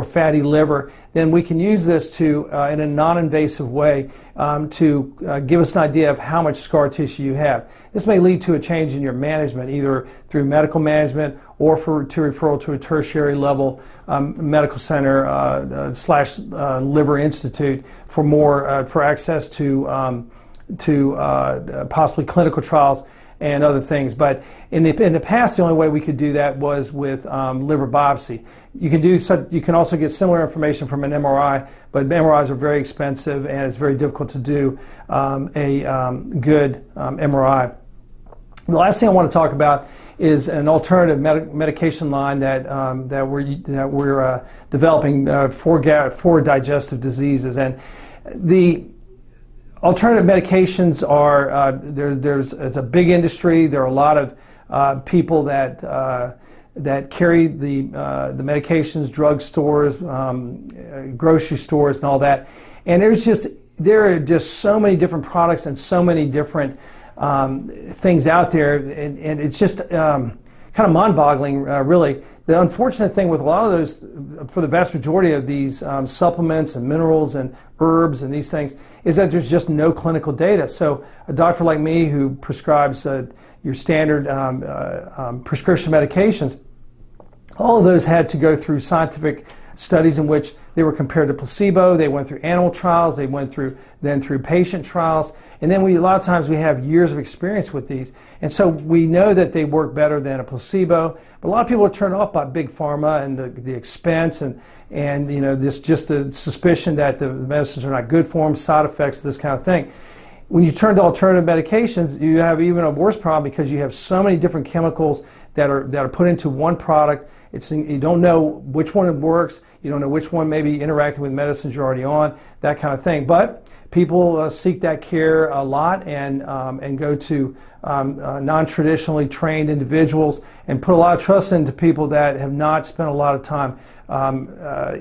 fatty liver, then we can use this to, in a non-invasive way, to give us an idea of how much scar tissue you have. This may lead to a change in your management, either through medical management or to referral to a tertiary level medical center / liver institute for more for access to possibly clinical trials and other things. But in the past, the only way we could do that was with liver biopsy. You can also get similar information from an MRI, but MRIs are very expensive and it's very difficult to do a good MRI. The last thing I want to talk about is an alternative medication line that we're developing for digestive diseases. And the alternative medications are it's a big industry. There are a lot of people that carry the medications, drugstores, grocery stores, and all that. And there are just so many different products and so many different things out there, and it's just kind of mind-boggling, really. The unfortunate thing with a lot of those, for the vast majority of these supplements and minerals and herbs and these things, is that there's just no clinical data. So a doctor like me who prescribes your standard prescription medications, all of those had to go through scientific studies in which they were compared to placebo. They went through animal trials. They went through patient trials. And then a lot of times we have years of experience with these. And so we know that they work better than a placebo. But a lot of people are turned off by big pharma and the expense and just the suspicion that the medicines are not good for them, side effects, this kind of thing. When you turn to alternative medications, you have even a worse problem because you have so many different chemicals that are put into one product. You don't know which one works. You don't know which one may be interacting with medicines you're already on, that kind of thing. But people seek that care a lot and go to non-traditionally trained individuals and put a lot of trust into people that have not spent a lot of time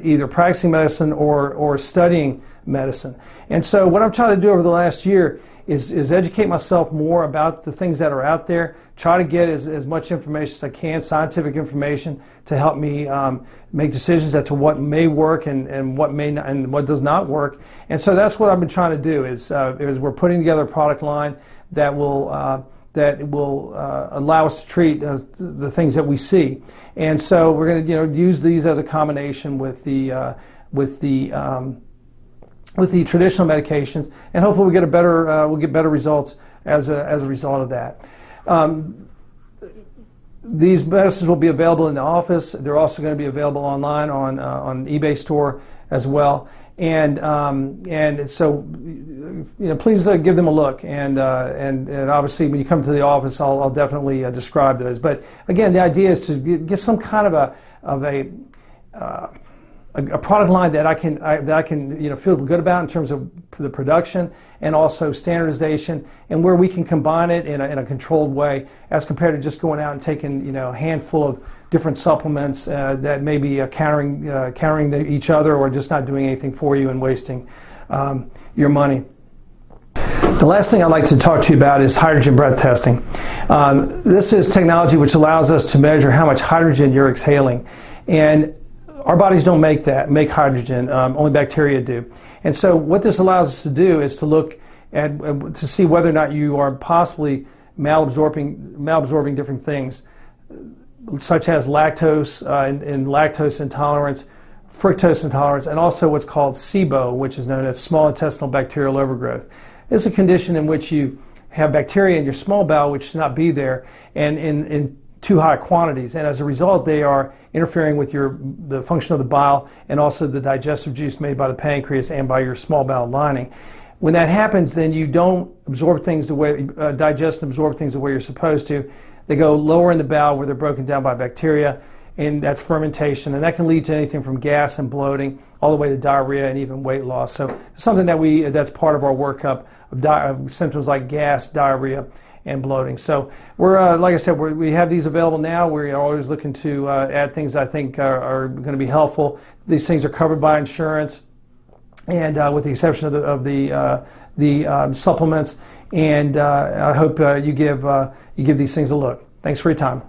either practicing medicine or studying medicine. And so what I'm trying to do over the last year is educate myself more about the things that are out there, try to get as much information as I can, scientific information, to help me make decisions as to what may work and what may not, and what does not work. And so that's what I've been trying to do is we're putting together a product line that will allow us to treat the things that we see. And so we're going to use these as a combination with the traditional medications, and hopefully we'll get better results as a result of that. These medicines will be available in the office. They're also going to be available online on eBay store as well. And so please give them a look. And obviously when you come to the office, I'll definitely describe those. But again, the idea is to get some kind of a product line that I can feel good about in terms of the production and also standardization, and where we can combine it in a controlled way, as compared to just going out and taking a handful of different supplements that may be countering each other or just not doing anything for you and wasting your money. The last thing I'd like to talk to you about is hydrogen breath testing. This is technology which allows us to measure how much hydrogen you're exhaling, and our bodies don't make hydrogen, only bacteria do. And so what this allows us to do is to look at, to see whether or not you are possibly malabsorbing different things, such as lactose and lactose intolerance, fructose intolerance, and also what's called SIBO, which is known as small intestinal bacterial overgrowth. This is a condition in which you have bacteria in your small bowel which should not be there, and in too high quantities, and as a result they are interfering with the function of the bile and also the digestive juice made by the pancreas and by your small bowel lining. When that happens, then you don't absorb things digest and absorb things the way you're supposed to. They go lower in the bowel where they're broken down by bacteria, and that's fermentation, and that can lead to anything from gas and bloating all the way to diarrhea and even weight loss. So it's something that's part of our workup of symptoms like gas, diarrhea, and bloating. So we're, like I said, we have these available now. We're always looking to add things I think are going to be helpful. These things are covered by insurance, and with the exception of the supplements. And I hope you give these things a look. Thanks for your time.